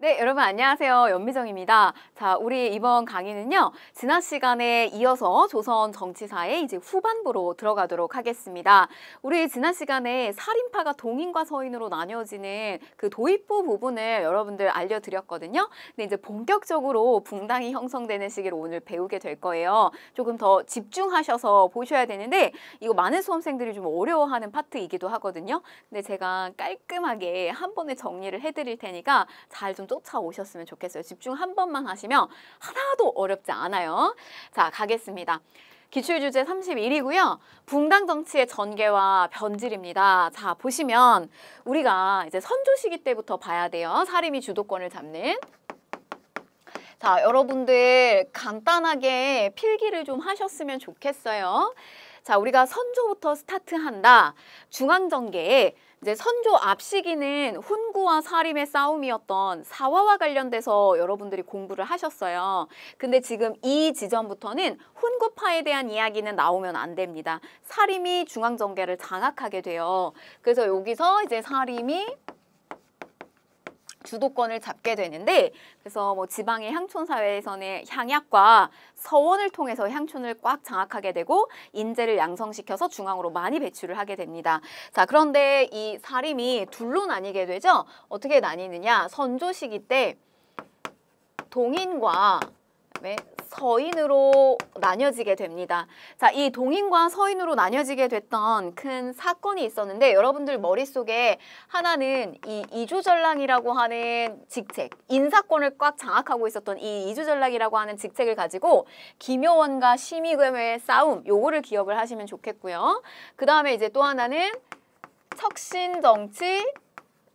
네, 여러분 안녕하세요. 연미정입니다. 자, 우리 이번 강의는요. 지난 시간에 이어서 조선 정치사의 이제 후반부로 들어가도록 하겠습니다. 우리 지난 시간에 살인파가 동인과 서인으로 나뉘어지는 그 도입부 부분을 여러분들 알려드렸거든요. 근데 이제 본격적으로 붕당이 형성되는 시기를 오늘 배우게 될 거예요. 조금 더 집중하셔서 보셔야 되는데 이거 많은 수험생들이 좀 어려워하는 파트이기도 하거든요. 근데 제가 깔끔하게 한 번에 정리를 해드릴 테니까 잘 좀 쫓아오셨으면 좋겠어요. 집중 한 번만 하시면 하나도 어렵지 않아요. 자, 가겠습니다. 기출주제 31이고요. 붕당 정치의 전개와 변질입니다. 자, 보시면 우리가 이제 선조 시기 때부터 봐야 돼요. 사림이 주도권을 잡는. 자, 여러분들 간단하게 필기를 좀 하셨으면 좋겠어요. 자, 우리가 선조부터 스타트한다. 중앙정계에 이제 선조 앞 시기는 훈구와 사림의 싸움이었던 사화와 관련돼서 여러분들이 공부를 하셨어요. 근데 지금 이 지점부터는 훈구파에 대한 이야기는 나오면 안 됩니다. 사림이 중앙정계를 장악하게 돼요. 그래서 여기서 이제 사림이 주도권을 잡게 되는데, 그래서 뭐 지방의 향촌 사회에서는 향약과 서원을 통해서 향촌을 꽉 장악하게 되고 인재를 양성시켜서 중앙으로 많이 배출을 하게 됩니다. 자, 그런데 이 사림이 둘로 나뉘게 되죠. 어떻게 나뉘느냐? 선조 시기 때 동인과 그다음에 서인으로 나뉘어지게 됩니다. 자, 이 동인과 서인으로 나뉘어지게 됐던 큰 사건이 있었는데 여러분들 머릿속에 하나는 이 이주전랑이라고 하는 직책, 인사권을 꽉 장악하고 있었던 이 이주전랑이라고 하는 직책을 가지고 김효원과 심의겸의 싸움, 요거를 기억을 하시면 좋겠고요. 그 다음에 이제 또 하나는 척신정치,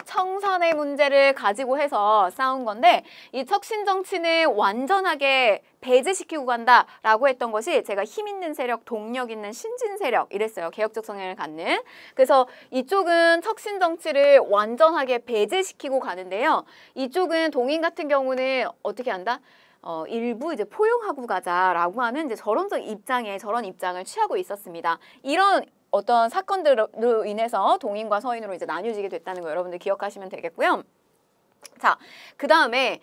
청산의 문제를 가지고 해서 싸운 건데, 이 척신정치는 완전하게 배제시키고 간다라고 했던 것이 제가 힘 있는 세력, 동력 있는 신진 세력 이랬어요. 개혁적 성향을 갖는. 그래서 이쪽은 척신정치를 완전하게 배제시키고 가는데요. 이쪽은 동인 같은 경우는 어떻게 한다? 일부 이제 포용하고 가자라고 하는 이제 저런 입장을 취하고 있었습니다. 이런 어떤 사건들로 인해서 동인과 서인으로 이제 나뉘어지게 됐다는 거 여러분들 기억하시면 되겠고요. 자, 그 다음에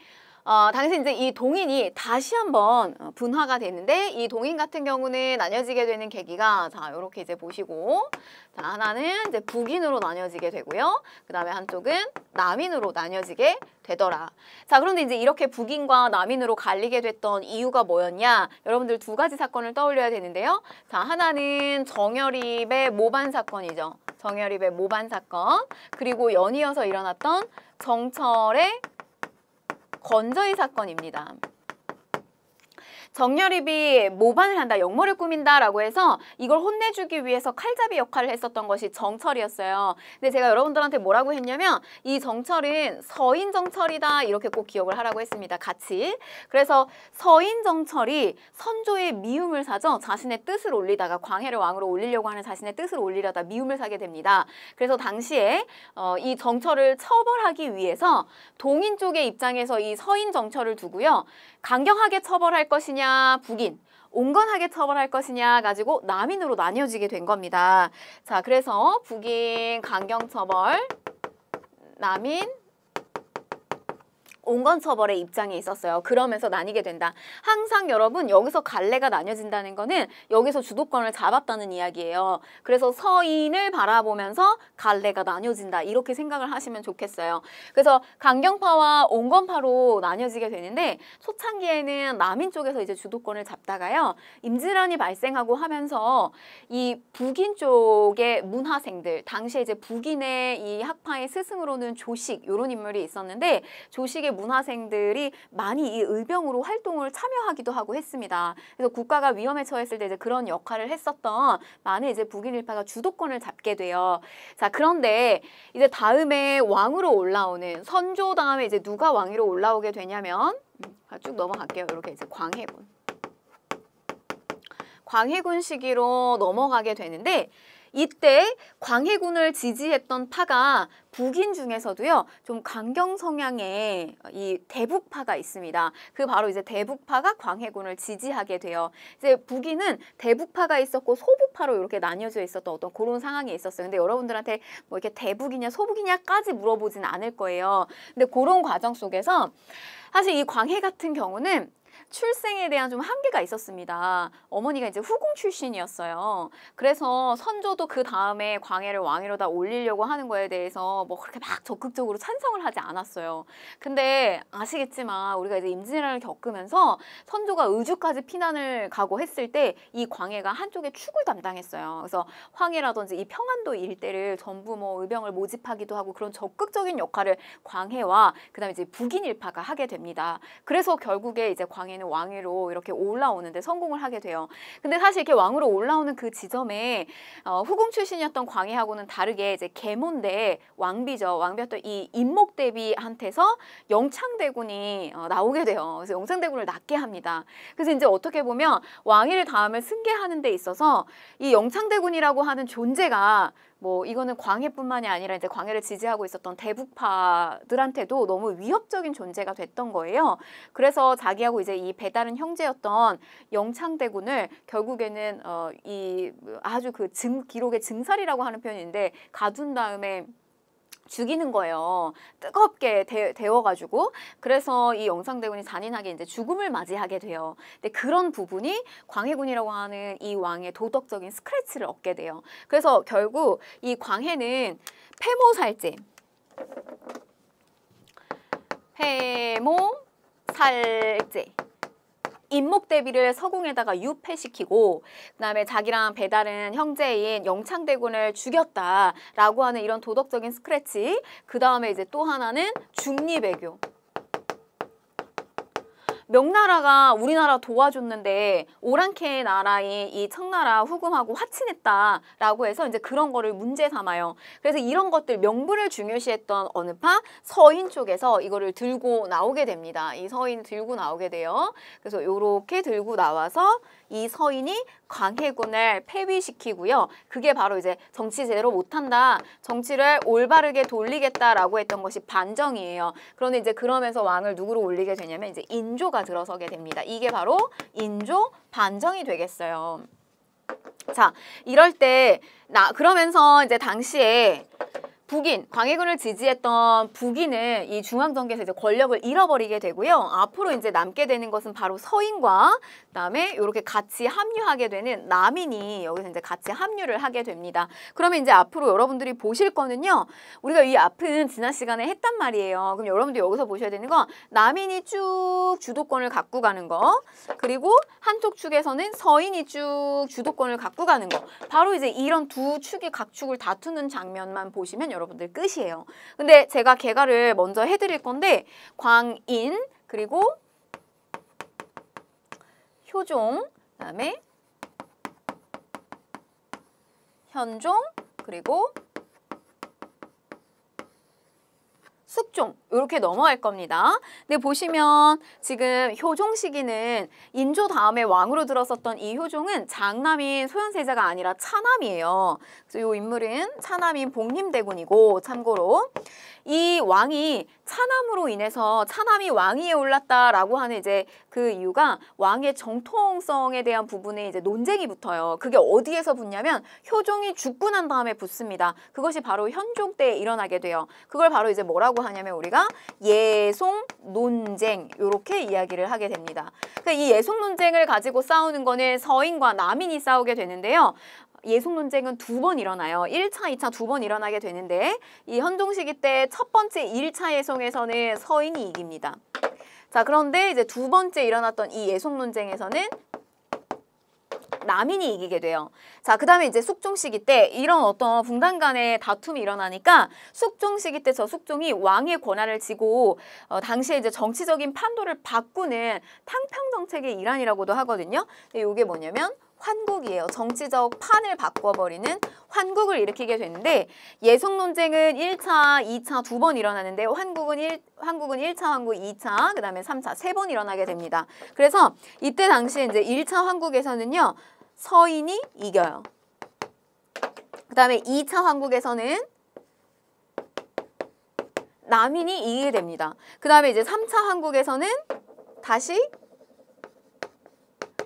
당시 이제 이 동인이 다시 한번 분화가 되는데, 이 동인 같은 경우는 나뉘어지게 되는 계기가, 자, 요렇게 이제 보시고, 자, 하나는 이제 북인으로 나뉘어지게 되고요. 그 다음에 한쪽은 남인으로 나뉘어지게 되더라. 자, 그런데 이제 이렇게 북인과 남인으로 갈리게 됐던 이유가 뭐였냐? 여러분들 두 가지 사건을 떠올려야 되는데요. 자, 하나는 정여립의 모반 사건이죠. 정여립의 모반 사건. 그리고 연이어서 일어났던 정철의 건저희 사건입니다. 정여립이 모반을 한다, 역모를 꾸민다라고 해서 이걸 혼내주기 위해서 칼잡이 역할을 했었던 것이 정철이었어요. 근데 제가 여러분들한테 뭐라고 했냐면 이 정철은 서인정철이다 이렇게 꼭 기억을 하라고 했습니다. 같이. 그래서 서인정철이 선조의 미움을 사죠. 자신의 뜻을 올리다가 광해를 왕으로 올리려고 하는 자신의 뜻을 올리려다 미움을 사게 됩니다. 그래서 당시에 이 정철을 처벌하기 위해서 동인 쪽의 입장에서 이 서인정철을 두고요. 강경하게 처벌할 것이냐, 북인, 온건하게 처벌할 것이냐 가지고 남인으로 나뉘어지게 된 겁니다. 자, 그래서 북인 강경처벌, 남인 온건처벌의 입장에 있었어요. 그러면서 나뉘게 된다. 항상 여러분 여기서 갈래가 나뉘어진다는 거는 여기서 주도권을 잡았다는 이야기예요. 그래서 서인을 바라보면서 갈래가 나뉘어진다 이렇게 생각을 하시면 좋겠어요. 그래서 강경파와 온건파로 나뉘어지게 되는데, 초창기에는 남인 쪽에서 이제 주도권을 잡다가요, 임진왜란이 발생하고 하면서 이 북인 쪽의 문화생들, 당시에 이제 북인의 이 학파의 스승으로는 조식 이런 인물이 있었는데, 조식의 문화생들이 많이 이 의병으로 활동을 참여하기도 하고 했습니다. 그래서 국가가 위험에 처했을 때 이제 그런 역할을 했었던 많은 이제 북인 일파가 주도권을 잡게 돼요. 자, 그런데 이제 다음에 왕으로 올라오는 선조 다음에 이제 누가 왕위로 올라오게 되냐면, 쭉 넘어갈게요. 이렇게 이제 광해군 시기로 넘어가게 되는데, 이때 광해군을 지지했던 파가 북인 중에서도요, 좀 강경 성향의 이 대북파가 있습니다. 그 바로 이제 대북파가 광해군을 지지하게 돼요. 이제 북인은 대북파가 있었고 소북파로 이렇게 나뉘어져 있었던 어떤 그런 상황이 있었어요. 근데 여러분들한테 뭐 이렇게 대북이냐 소북이냐까지 물어보진 않을 거예요. 근데 그런 과정 속에서 사실 이 광해 같은 경우는 출생에 대한 좀 한계가 있었습니다. 어머니가 이제 후궁 출신이었어요. 그래서 선조도 그 다음에 광해를 왕위로다 올리려고 하는 거에 대해서 뭐 그렇게 막 적극적으로 찬성을 하지 않았어요. 근데 아시겠지만 우리가 이제 임진왜란을 겪으면서 선조가 의주까지 피난을 가고 했을 때 이 광해가 한쪽에 축을 담당했어요. 그래서 황해라든지 이 평안도 일대를 전부 뭐 의병을 모집하기도 하고 그런 적극적인 역할을 광해와 그다음에 이제 북인 일파가 하게 됩니다. 그래서 결국에 이제 광해는 왕위로 이렇게 올라오는데 성공을 하게 돼요. 근데 사실 이렇게 왕으로 올라오는 그 지점에 후궁 출신이었던 광해하고는 다르게 이제 계모인데 왕비죠. 왕비였던 이 임목대비한테서 영창대군이 나오게 돼요. 그래서 영창대군을 낳게 합니다. 그래서 이제 어떻게 보면 왕위를 다음에 승계하는 데 있어서 이 영창대군이라고 하는 존재가 뭐 이거는 광해뿐만이 아니라 이제 광해를 지지하고 있었던 대북파들한테도 너무 위협적인 존재가 됐던 거예요. 그래서 자기하고 이제 이 배다른 형제였던 영창대군을 결국에는 이 아주 그 기록의 증살이라고 하는 표현인데 가둔 다음에 죽이는 거예요. 뜨겁게 데워가지고. 그래서 이 영창대군이 잔인하게 이제 죽음을 맞이하게 돼요. 근데 그런 부분이 광해군이라고 하는 이 왕의 도덕적인 스크래치를 얻게 돼요. 그래서 결국 이 광해는 패모살제, 임목대비를 서궁에다가 유패시키고 그다음에 자기랑 배다른 형제인 영창대군을 죽였다라고 하는 이런 도덕적인 스크래치. 그다음에 이제 또 하나는 중리배교. 명나라가 우리나라 도와줬는데 오랑캐 나라인 이 청나라 후금하고 화친했다라고 해서 이제 그런 거를 문제 삼아요. 그래서 이런 것들 명분을 중요시했던 어느 파? 서인 쪽에서 이거를 들고 나오게 됩니다. 이 서인 들고 나오게 돼요. 그래서 요렇게 들고 나와서 이 서인이 광해군을 폐위시키고요. 그게 바로 이제 정치 제대로 못한다. 정치를 올바르게 돌리겠다라고 했던 것이 반정이에요. 그런데 이제 그러면서 왕을 누구로 올리게 되냐면 이제 인조가 들어서게 됩니다. 이게 바로 인조 반정이 되겠어요. 자, 이럴 때 그러면서 이제 당시에 북인, 광해군을 지지했던 북인은 이 중앙정계에서 이제 권력을 잃어버리게 되고요. 앞으로 이제 남게 되는 것은 바로 서인과 그다음에 이렇게 같이 합류하게 되는 남인이 여기서 이제 같이 합류를 하게 됩니다. 그러면 이제 앞으로 여러분들이 보실 거는요. 우리가 이 앞은 지난 시간에 했단 말이에요. 그럼 여러분들 여기서 보셔야 되는 건 남인이 쭉 주도권을 갖고 가는 거, 그리고 한쪽 축에서는 서인이 쭉 주도권을 갖고 가는 거. 바로 이제 이런 두 축이 각 축을 다투는 장면만 보시면 여러분들 끝이에요. 근데 제가 개가를 먼저 해드릴 건데 광인 그리고 효종, 그다음에 현종, 그리고 숙종 이렇게 넘어갈 겁니다. 근데 보시면 지금 효종 시기는 인조 다음에 왕으로 들어섰던 이 효종은 장남인 소현세자가 아니라 차남이에요. 그래서 이 인물은 차남인 복림대군이고 참고로 이 왕이 차남으로 인해서 차남이 왕위에 올랐다라고 하는 이제 그 이유가 왕의 정통성에 대한 부분에 이제 논쟁이 붙어요. 그게 어디에서 붙냐면 효종이 죽고 난 다음에 붙습니다. 그것이 바로 현종 때 일어나게 돼요. 그걸 바로 이제 뭐라고 하냐면 우리가 예송 논쟁 이렇게 이야기를 하게 됩니다. 그러니까 이 예송 논쟁을 가지고 싸우는 거는 서인과 남인이 싸우게 되는데요. 예송 논쟁은 두 번 일어나요. 1차, 2차 두 번 일어나게 되는데 이 현종 시기 때 첫 번째 1차 예송에서는 서인이 이깁니다. 자, 그런데 이제 두 번째 일어났던 이 예송 논쟁에서는 남인이 이기게 돼요. 자, 그 다음에 이제 숙종 시기 때 이런 어떤 붕당 간의 다툼이 일어나니까 숙종 시기 때 저 숙종이 왕의 권한을 쥐고 당시에 이제 정치적인 판도를 바꾸는 탕평 정책의 일환이라고도 하거든요. 이게 뭐냐면 환국이에요. 정치적 판을 바꿔버리는 환국을 일으키게 되는데 예송 논쟁은 1차, 2차 두 번 일어나는데 환국은 1차 환국, 2차, 그 다음에 3차 세 번 일어나게 됩니다. 그래서 이때 당시에 이제 1차 환국에서는요. 서인이 이겨요. 다음에 2차 황국에서는 남인이 이기게 됩니다. 그 다음에 이제 3차 황국에서는 다시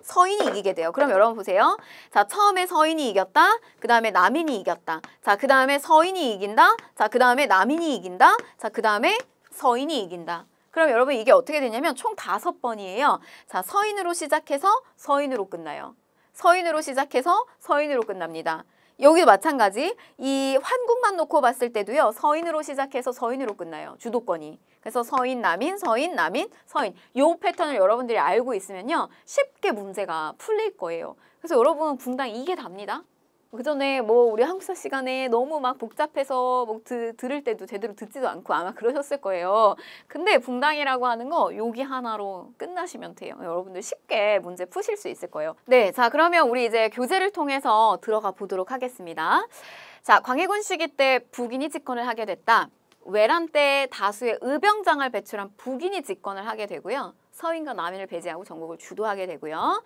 서인이 이기게 돼요. 그럼 여러분 보세요. 자, 처음에 서인이 이겼다. 그 다음에 남인이 이겼다. 자, 그 다음에 서인이 이긴다. 자, 그 다음에 남인이 이긴다. 자, 그 다음에 서인이 이긴다. 그럼 여러분 이게 어떻게 되냐면 총 5번이에요. 자, 서인으로 시작해서 서인으로 끝나요. 서인으로 시작해서 서인으로 끝납니다. 여기도 마찬가지. 이 환국만 놓고 봤을 때도요. 서인으로 시작해서 서인으로 끝나요. 주도권이. 그래서 서인, 남인, 서인, 남인, 서인. 요 패턴을 여러분들이 알고 있으면요. 쉽게 문제가 풀릴 거예요. 그래서 여러분 분당 이게 답니다. 그전에 뭐 우리 한국사 시간에 너무 막 복잡해서 뭐 들을 때도 제대로 듣지도 않고 아마 그러셨을 거예요. 근데 분당이라고 하는 거 여기 하나로 끝나시면 돼요. 여러분들 쉽게 문제 푸실 수 있을 거예요. 네, 자 그러면 우리 이제 교재를 통해서 들어가 보도록 하겠습니다. 자, 광해군 시기 때 북인이 집권을 하게 됐다. 외란 때 다수의 의병장을 배출한 북인이 집권을 하게 되고요. 서인과 남인을 배제하고 전국을 주도하게 되고요.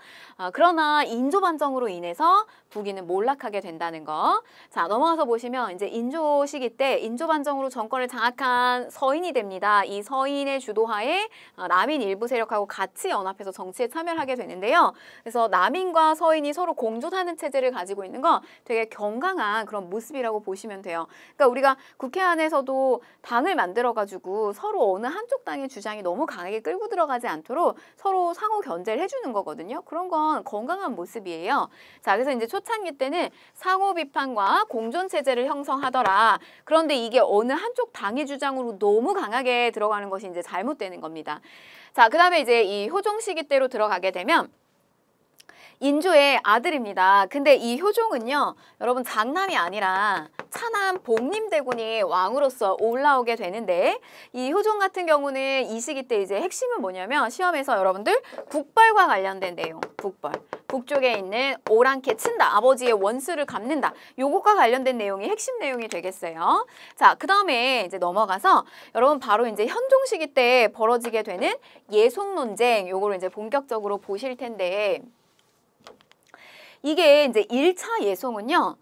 그러나 인조반정으로 인해서 북인은 몰락하게 된다는 거. 자, 넘어가서 보시면 이제 인조 시기 때 인조반정으로 정권을 장악한 서인이 됩니다. 이 서인의 주도하에 남인 일부 세력하고 같이 연합해서 정치에 참여를 하게 되는데요. 그래서 남인과 서인이 서로 공존하는 체제를 가지고 있는 거 되게 견강한 그런 모습이라고 보시면 돼요. 그러니까 우리가 국회 안에서도 당을 만들어가지고 서로 어느 한쪽 당의 주장이 너무 강하게 끌고 들어가지 않도록 서로 상호 견제를 해주는 거거든요. 그런 건 건강한 모습이에요. 자, 그래서 이제 초창기 때는 상호 비판과 공존 체제를 형성하더라. 그런데 이게 어느 한쪽 당의 주장으로 너무 강하게 들어가는 것이 이제 잘못되는 겁니다. 자, 그다음에 이제 이 효종 시기 때로 들어가게 되면 인조의 아들입니다. 근데 이 효종은요, 여러분 장남이 아니라 차남 복림대군이 왕으로서 올라오게 되는데 이 효종 같은 경우는 이 시기 때 이제 핵심은 뭐냐면 시험에서 여러분들 북벌과 관련된 내용, 북벌. 북쪽에 있는 오랑캐 친다, 아버지의 원수를 갚는다. 요것과 관련된 내용이 핵심 내용이 되겠어요. 자, 그 다음에 이제 넘어가서 여러분 바로 이제 현종 시기 때 벌어지게 되는 예송 논쟁, 요거를 이제 본격적으로 보실 텐데 이게 이제 1차 예송은요.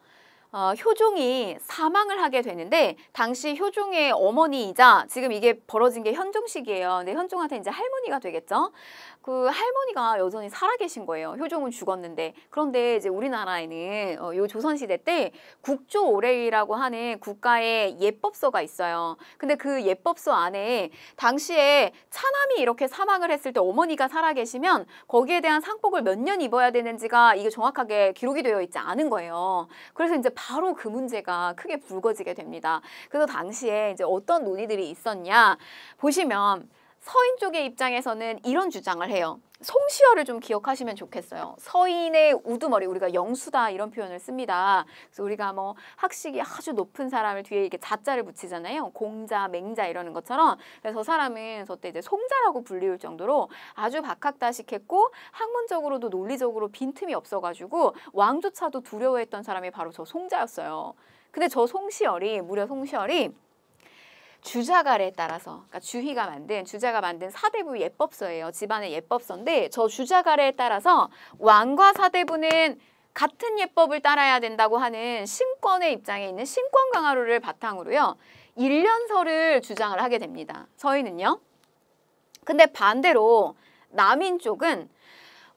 효종이 사망을 하게 되는데 당시 효종의 어머니이자 지금 이게 벌어진 게 현종 시기예요. 근데 현종한테 이제 할머니가 되겠죠. 그 할머니가 여전히 살아계신 거예요. 효종은 죽었는데. 그런데 이제 우리나라에는 요 조선시대 때 국조오례위라고 하는 국가의 예법서가 있어요. 근데 그 예법서 안에 당시에 차남이 이렇게 사망을 했을 때 어머니가 살아계시면 거기에 대한 상복을 몇 년 입어야 되는지가 이게 정확하게 기록이 되어 있지 않은 거예요. 그래서 이제 바로 그 문제가 크게 불거지게 됩니다. 그래서 당시에 이제 어떤 논의들이 있었냐 보시면 서인 쪽의 입장에서는 이런 주장을 해요. 송시열을 좀 기억하시면 좋겠어요. 서인의 우두머리, 우리가 영수다 이런 표현을 씁니다. 그래서 우리가 뭐 학식이 아주 높은 사람을 뒤에 이렇게 자자를 붙이잖아요. 공자, 맹자 이러는 것처럼. 그래서 사람은 저때 이제 송자라고 불리울 정도로 아주 박학다식했고 학문적으로도 논리적으로 빈틈이 없어가지고 왕조차도 두려워했던 사람이 바로 저 송자였어요. 근데 저 송시열이 무려 송시열이 주자갈에 따라서, 그러니까 주자가 만든 사대부 예법서예요. 집안의 예법서인데 저 주자갈에 따라서 왕과 사대부는 같은 예법을 따라야 된다고 하는 신권의 입장에 있는 신권 강화루를 바탕으로요. 일련서를 주장을 하게 됩니다. 서인은요. 근데 반대로 남인 쪽은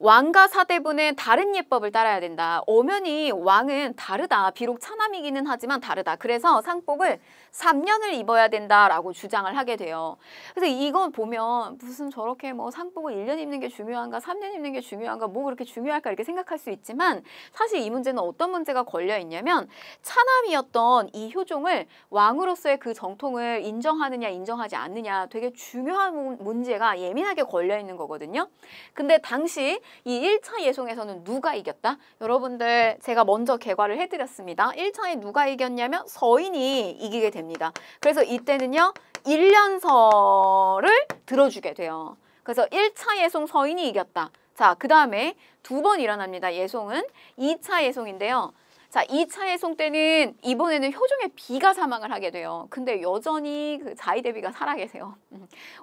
왕과 사대부는 다른 예법을 따라야 된다. 엄연히 왕은 다르다. 비록 차남이기는 하지만 다르다. 그래서 상복을 3년을 입어야 된다라고 주장을 하게 돼요. 그래서 이건 보면 무슨 저렇게 뭐 상복을 1년 입는 게 중요한가 3년 입는 게 중요한가 뭐 그렇게 중요할까 이렇게 생각할 수 있지만 사실 이 문제는 어떤 문제가 걸려 있냐면 차남이었던 이 효종을 왕으로서의 그 정통을 인정하느냐 인정하지 않느냐 되게 중요한 문제가 예민하게 걸려 있는 거거든요. 근데 당시 이 1차 예송에서는 누가 이겼다? 여러분들 제가 먼저 개괄을 해드렸습니다. 1차에 누가 이겼냐면 서인이 이기게 됩니다. 그래서 이때는요. 1년서를 들어주게 돼요. 그래서 1차 예송 서인이 이겼다. 자, 그 다음에 두 번 일어납니다. 예송은 2차 예송인데요. 자, 2차 해송 때는 이번에는 효종의 비가 사망을 하게 돼요. 근데 여전히 그 자의대비가 살아계세요.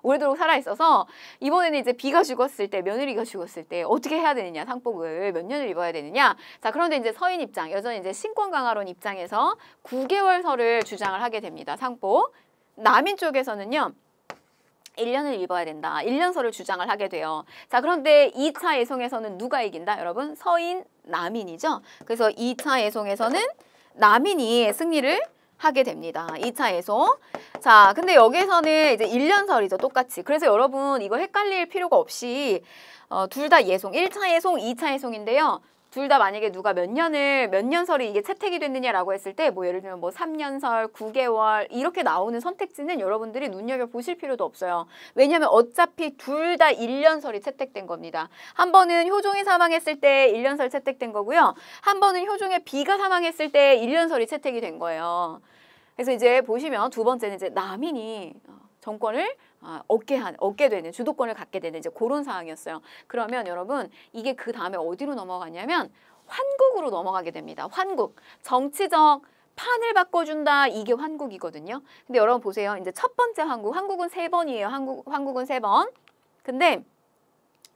오래도록 살아있어서 이번에는 이제 비가 죽었을 때, 며느리가 죽었을 때 어떻게 해야 되느냐, 상복을 몇 년을 입어야 되느냐. 자, 그런데 이제 서인 입장, 여전히 이제 신권강화론 입장에서 9개월설을 주장을 하게 됩니다. 상복. 남인 쪽에서는요. 1년을 입어야 된다. 1년설을 주장을 하게 돼요. 자, 그런데 2차 예송에서는 누가 이긴다? 여러분, 서인, 남인이죠. 그래서 2차 예송에서는 남인이 승리를 하게 됩니다. 2차 예송. 자, 근데 여기에서는 이제 1년설이죠. 똑같이. 그래서 여러분 이거 헷갈릴 필요가 없이 둘 다 예송. 1차 예송, 2차 예송인데요. 둘 다 만약에 누가 몇 년설이 이게 채택이 됐느냐라고 했을 때 뭐 예를 들면 뭐 3년설, 9개월 이렇게 나오는 선택지는 여러분들이 눈여겨보실 필요도 없어요. 왜냐하면 어차피 둘 다 1년설이 채택된 겁니다. 한 번은 효종이 사망했을 때 1년설 채택된 거고요. 한 번은 효종의 비가 사망했을 때 1년설이 채택이 된 거예요. 그래서 이제 보시면 두 번째는 이제 남인이 정권을 얻게 되는, 주도권을 갖게 되는 이제 그런 상황이었어요. 그러면 여러분 이게 그 다음에 어디로 넘어가냐면 환국으로 넘어가게 됩니다. 환국. 정치적 판을 바꿔준다. 이게 환국이거든요. 근데 여러분 보세요. 이제 첫 번째 환국은 3번이에요. 환국은 3번. 근데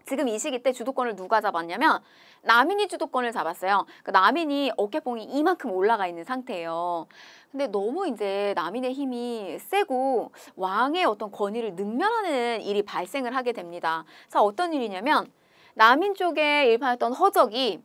지금 이 시기 때 주도권을 누가 잡았냐면 남인이 주도권을 잡았어요. 그 남인이 어깨뽕이 이만큼 올라가 있는 상태예요. 근데 너무 이제 남인의 힘이 세고 왕의 어떤 권위를 능멸하는 일이 발생을 하게 됩니다. 자, 어떤 일이냐면 남인 쪽에 일파였던 허적이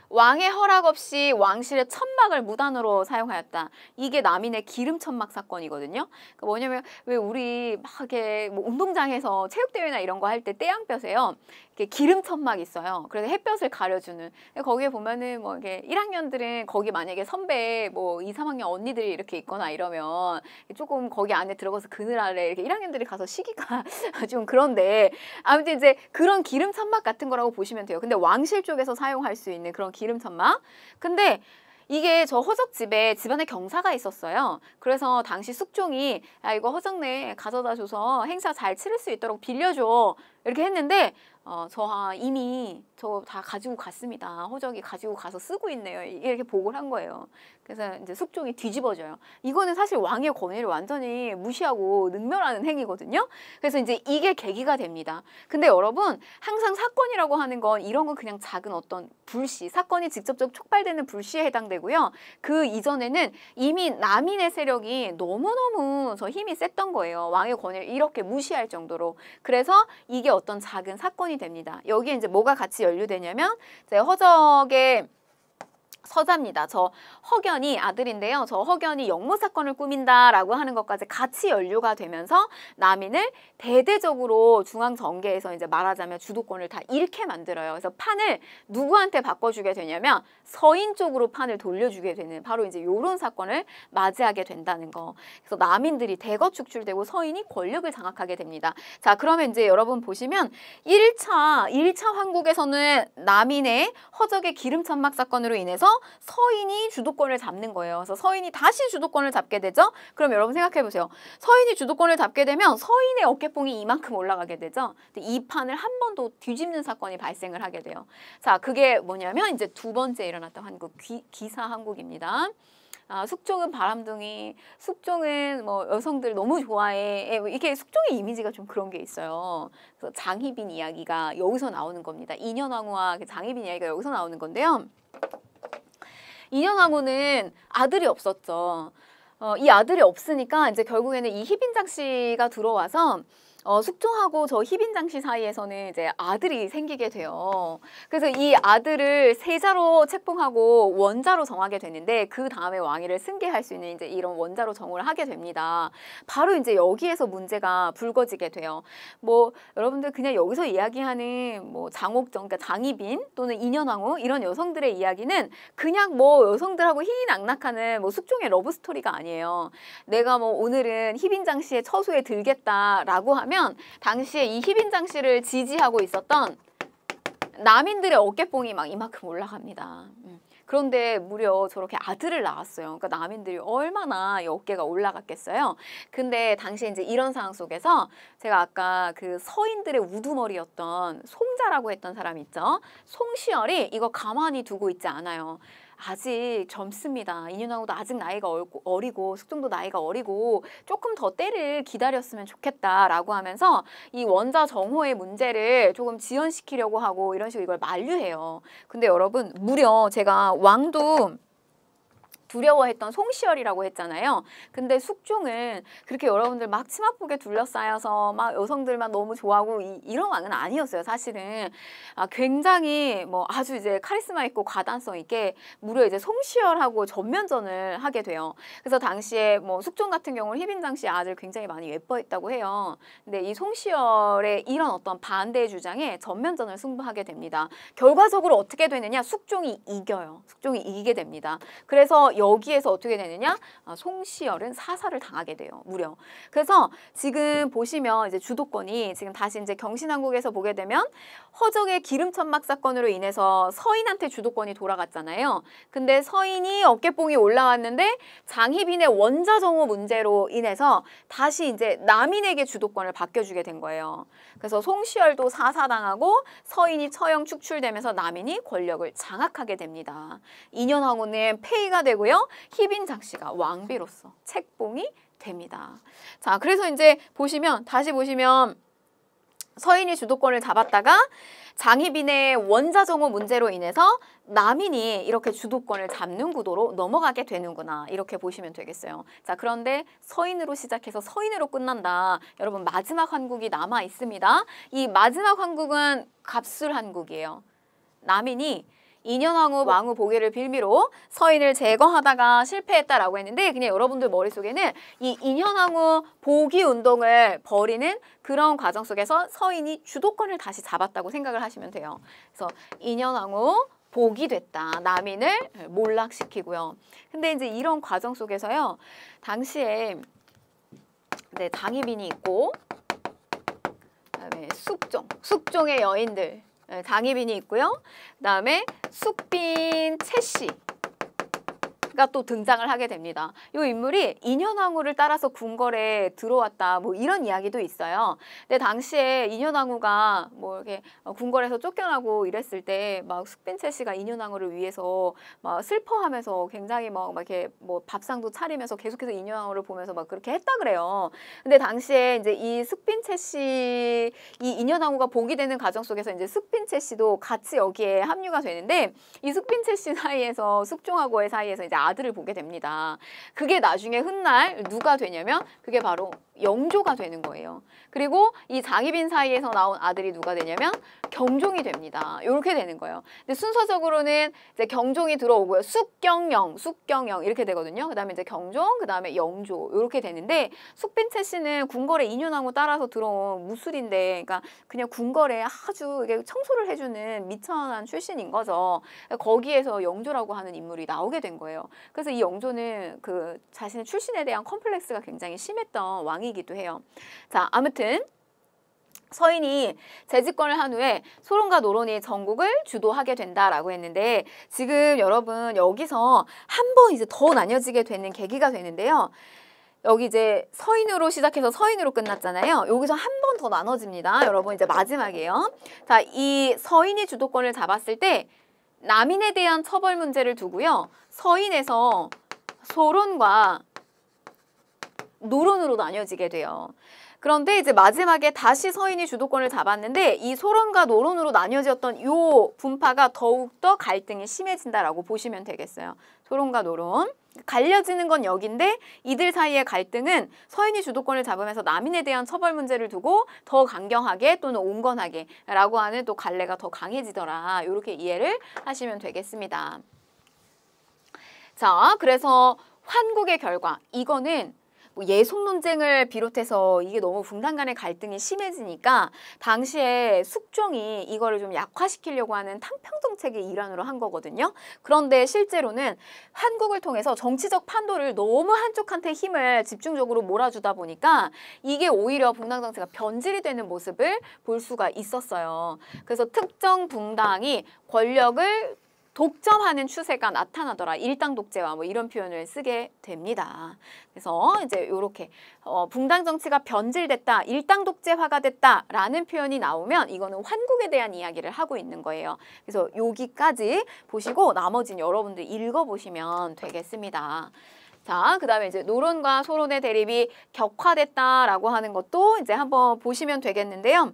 왕의 허락 없이 왕실의 천막을 무단으로 사용하였다. 이게 남인의 기름천막 사건이거든요. 그러니까 뭐냐면 왜 우리 막 이렇게 뭐 운동장에서 체육대회나 이런 거 할 때 떼양볕에요. 이렇게 기름천막 있어요. 그래서 햇볕을 가려주는. 거기에 보면은 뭐 이렇게 1학년들은 거기 만약에 선배 뭐 2, 3학년 언니들이 이렇게 있거나 이러면 조금 거기 안에 들어가서 그늘 아래 이렇게 1학년들이 가서 쉬기가 좀 그런데 아무튼 이제 그런 기름천막 같은 거라고 보시면 돼요. 근데 왕실 쪽에서 사용할 수 있는 그런 기름천막. 근데 이게 저 허적집에 집안에 경사가 있었어요. 그래서 당시 숙종이 야 이거 허적네 가져다 줘서 행사 잘 치를 수 있도록 빌려줘. 이렇게 했는데 이미 저 다 가지고 갔습니다. 허적이 가지고 가서 쓰고 있네요. 이렇게 보고를 한 거예요. 그래서 이제 숙종이 뒤집어져요. 이거는 사실 왕의 권위를 완전히 무시하고 능멸하는 행위거든요. 그래서 이제 이게 계기가 됩니다. 근데 여러분 항상 사건이라고 하는 건 이런 건 그냥 작은 어떤 불씨, 사건이 직접적으로 촉발되는 불씨에 해당되고요. 그 이전에는 이미 남인의 세력이 너무너무 저 힘이 셌던 거예요. 왕의 권위를 이렇게 무시할 정도로. 그래서 이게 어떤 작은 사건이 됩니다. 여기에 이제 뭐가 같이 연루되냐면 이제 허적의 서자입니다. 저 허견이 아들인데요. 저 허견이 역모 사건을 꾸민다라고 하는 것까지 같이 연루가 되면서 남인을 대대적으로 중앙 정계에서 이제 말하자면 주도권을 다 잃게 만들어요. 그래서 판을 누구한테 바꿔주게 되냐면 서인 쪽으로 판을 돌려주게 되는 바로 이제 이런 사건을 맞이하게 된다는 거. 그래서 남인들이 대거 축출되고 서인이 권력을 장악하게 됩니다. 자, 그러면 이제 여러분 보시면 1차 황국에서는 남인의 허적의 기름천막 사건으로 인해서 서인이 주도권을 잡는 거예요. 그래서 서인이 다시 주도권을 잡게 되죠. 그럼 여러분 생각해 보세요. 서인이 주도권을 잡게 되면 서인의 어깨뽕이 이만큼 올라가게 되죠. 이 판을 한 번 더 뒤집는 사건이 발생을 하게 돼요. 자, 그게 뭐냐면 이제 두 번째 일어났던 한국 기사 한국입니다. 숙종은 바람둥이, 숙종은 뭐 여성들 너무 좋아해. 이게 숙종의 이미지가 좀 그런 게 있어요. 그래서 장희빈 이야기가 여기서 나오는 겁니다. 인현왕후와 장희빈 이야기가 여기서 나오는 건데요. 인현왕후는 아들이 없었죠. 이 아들이 없으니까 이제 결국에는 이 희빈장 씨가 들어와서 숙종하고 저 희빈장 씨 사이에서는 이제 아들이 생기게 돼요. 그래서 이 아들을 세자로 책봉하고 원자로 정하게 되는데 그 다음에 왕위를 승계할 수 있는 이제 이런 원자로 정을 하게 됩니다. 바로 이제 여기에서 문제가 불거지게 돼요. 뭐 여러분들 그냥 여기서 이야기하는 뭐 장옥정, 그러니까 장희빈 또는 인현왕후 이런 여성들의 이야기는 그냥 뭐 여성들하고 희희낙낙하는 뭐 숙종의 러브 스토리가 아니에요. 내가 뭐 오늘은 희빈장 씨의 처소에 들겠다라고 하면 당시에 이 희빈장 씨를 지지하고 있었던 남인들의 어깨뽕이 막 이만큼 올라갑니다. 그런데 무려 저렇게 아들을 낳았어요. 그러니까 남인들이 얼마나 이 어깨가 올라갔겠어요. 근데 당시에 이제 이런 상황 속에서 제가 아까 그 서인들의 우두머리였던 송자라고 했던 사람 있죠. 송시열이 이거 가만히 두고 있지 않아요. 아직 젊습니다. 인현왕후도 아직 나이가 어리고 숙종도 나이가 어리고 조금 더 때를 기다렸으면 좋겠다라고 하면서 이 원자 정호의 문제를 조금 지연시키려고 하고 이런 식으로 이걸 만류해요. 근데 여러분 무려 제가 왕도 두려워했던 송시열이라고 했잖아요. 근데 숙종은 그렇게 여러분들 막 치맛복에 둘러싸여서 막 여성들만 너무 좋아하고 이런 왕은 아니었어요. 사실은 굉장히 뭐 아주 이제 카리스마 있고 과단성 있게 무려 이제 송시열하고 전면전을 하게 돼요. 그래서 당시에 뭐 숙종 같은 경우는 희빈장 씨 아들 굉장히 많이 예뻐했다고 해요. 근데 이 송시열의 이런 어떤 반대 주장에 전면전을 승부하게 됩니다. 결과적으로 어떻게 되느냐? 숙종이 이겨요. 숙종이 이기게 됩니다. 그래서 여기에서 어떻게 되느냐? 송시열은 사살을 당하게 돼요. 무려. 그래서 지금 보시면 이제 주도권이 지금 다시 이제 경신왕국에서 보게 되면 허정의 기름천막 사건으로 인해서 서인한테 주도권이 돌아갔잖아요. 근데 서인이 어깨뽕이 올라왔는데 장희빈의 원자정호 문제로 인해서 다시 이제 남인에게 주도권을 바뀌어주게 된 거예요. 그래서 송시열도 사사당하고 서인이 처형 축출되면서 남인이 권력을 장악하게 됩니다. 인현왕후는 폐위가 되고요. 희빈장 씨가 왕비로서 책봉이 됩니다. 자, 그래서 이제 보시면 다시 보시면 서인이 주도권을 잡았다가 장희빈의 원자정호 문제로 인해서 남인이 이렇게 주도권을 잡는 구도로 넘어가게 되는구나. 이렇게 보시면 되겠어요. 자, 그런데 서인으로 시작해서 서인으로 끝난다. 여러분 마지막 한국이 남아 있습니다. 이 마지막 한국은 갑술한국이에요. 남인이 인현왕후 왕후 보기를 빌미로 서인을 제거하다가 실패했다라고 했는데 그냥 여러분들 머릿속에는 이 인현왕후 보기 운동을 벌이는 그런 과정 속에서 서인이 주도권을 다시 잡았다고 생각을 하시면 돼요. 그래서 인현왕후 복이 됐다. 남인을 몰락시키고요. 근데 이제 이런 과정 속에서요. 당시에 네, 장희빈이 있고 그다음에 숙종의 여인들 장희빈이 있고요. 그다음에 숙빈 채씨가 또 등장을 하게 됩니다. 이 인물이 인현왕후를 따라서 궁궐에 들어왔다 뭐 이런 이야기도 있어요. 근데 당시에 인현왕후가 뭐 이렇게 궁궐에서 쫓겨나고 이랬을 때 막 숙빈 채씨가 인현왕후를 위해서 막 슬퍼하면서 굉장히 막 이렇게 뭐 밥상도 차리면서 계속해서 인현왕후를 보면서 막 그렇게 했다 그래요. 근데 당시에 이제 이 숙빈 채씨 이 인현왕후가 복이 되는 과정 속에서 이제 숙빈 채씨도 같이 여기에 합류가 되는데 이 숙빈 채씨 사이에서 숙종하고의 사이에서 이제 아들을 보게 됩니다. 그게 나중에 훗날 누가 되냐면 그게 바로 영조가 되는 거예요. 그리고 이 장희빈 사이에서 나온 아들이 누가 되냐면 경종이 됩니다. 이렇게 되는 거예요. 근데 순서적으로는 이제 경종이 들어오고요. 숙경영 이렇게 되거든요. 그다음에 이제 경종, 그다음에 영조 이렇게 되는데 숙빈채 씨는 궁궐에 인현왕후 따라서 들어온 무술인데, 그러니까 그냥 궁궐에 아주 이게 청소를 해주는 미천한 출신인 거죠. 거기에서 영조라고 하는 인물이 나오게 된 거예요. 그래서 이 영조는 그 자신의 출신에 대한 컴플렉스가 굉장히 심했던 왕이기도 해요. 자, 아무튼 서인이 재집권을 한 후에 소론과 노론이 전국을 주도하게 된다라고 했는데 지금 여러분 여기서 한 번 이제 더 나뉘어지게 되는 계기가 되는데요. 여기 이제 서인으로 시작해서 서인으로 끝났잖아요. 여기서 한 번 더 나눠집니다. 여러분 이제 마지막이에요. 자, 이 서인이 주도권을 잡았을 때 남인에 대한 처벌 문제를 두고요. 서인에서 소론과 노론으로 나뉘어지게 돼요. 그런데 이제 마지막에 다시 서인이 주도권을 잡았는데 이 소론과 노론으로 나뉘어졌던 요 분파가 더욱더 갈등이 심해진다라고 보시면 되겠어요. 소론과 노론. 갈려지는 건 여기인데 이들 사이의 갈등은 서인이 주도권을 잡으면서 남인에 대한 처벌 문제를 두고 더 강경하게 또는 온건하게 라고 하는 또 갈래가 더 강해지더라. 이렇게 이해를 하시면 되겠습니다. 자, 그래서 환국의 결과 이거는 예속 논쟁을 비롯해서 이게 너무 분단 간의 갈등이 심해지니까 당시에 숙종이 이거를 좀 약화시키려고 하는 탕평정책의 일환으로 한 거거든요. 그런데 실제로는 한국을 통해서 정치적 판도를 너무 한쪽한테 힘을 집중적으로 몰아주다 보니까 이게 오히려 붕당 정치가 변질이 되는 모습을 볼 수가 있었어요. 그래서 특정 붕당이 권력을 독점하는 추세가 나타나더라. 일당 독재와 뭐 이런 표현을 쓰게 됩니다. 그래서 이제 이렇게 붕당 정치가 변질됐다, 일당 독재화가 됐다라는 표현이 나오면 이거는 환국에 대한 이야기를 하고 있는 거예요. 그래서 여기까지 보시고 나머지는 여러분들 읽어보시면 되겠습니다. 자, 그 다음에 이제 노론과 소론의 대립이 격화됐다라고 하는 것도 이제 한번 보시면 되겠는데요.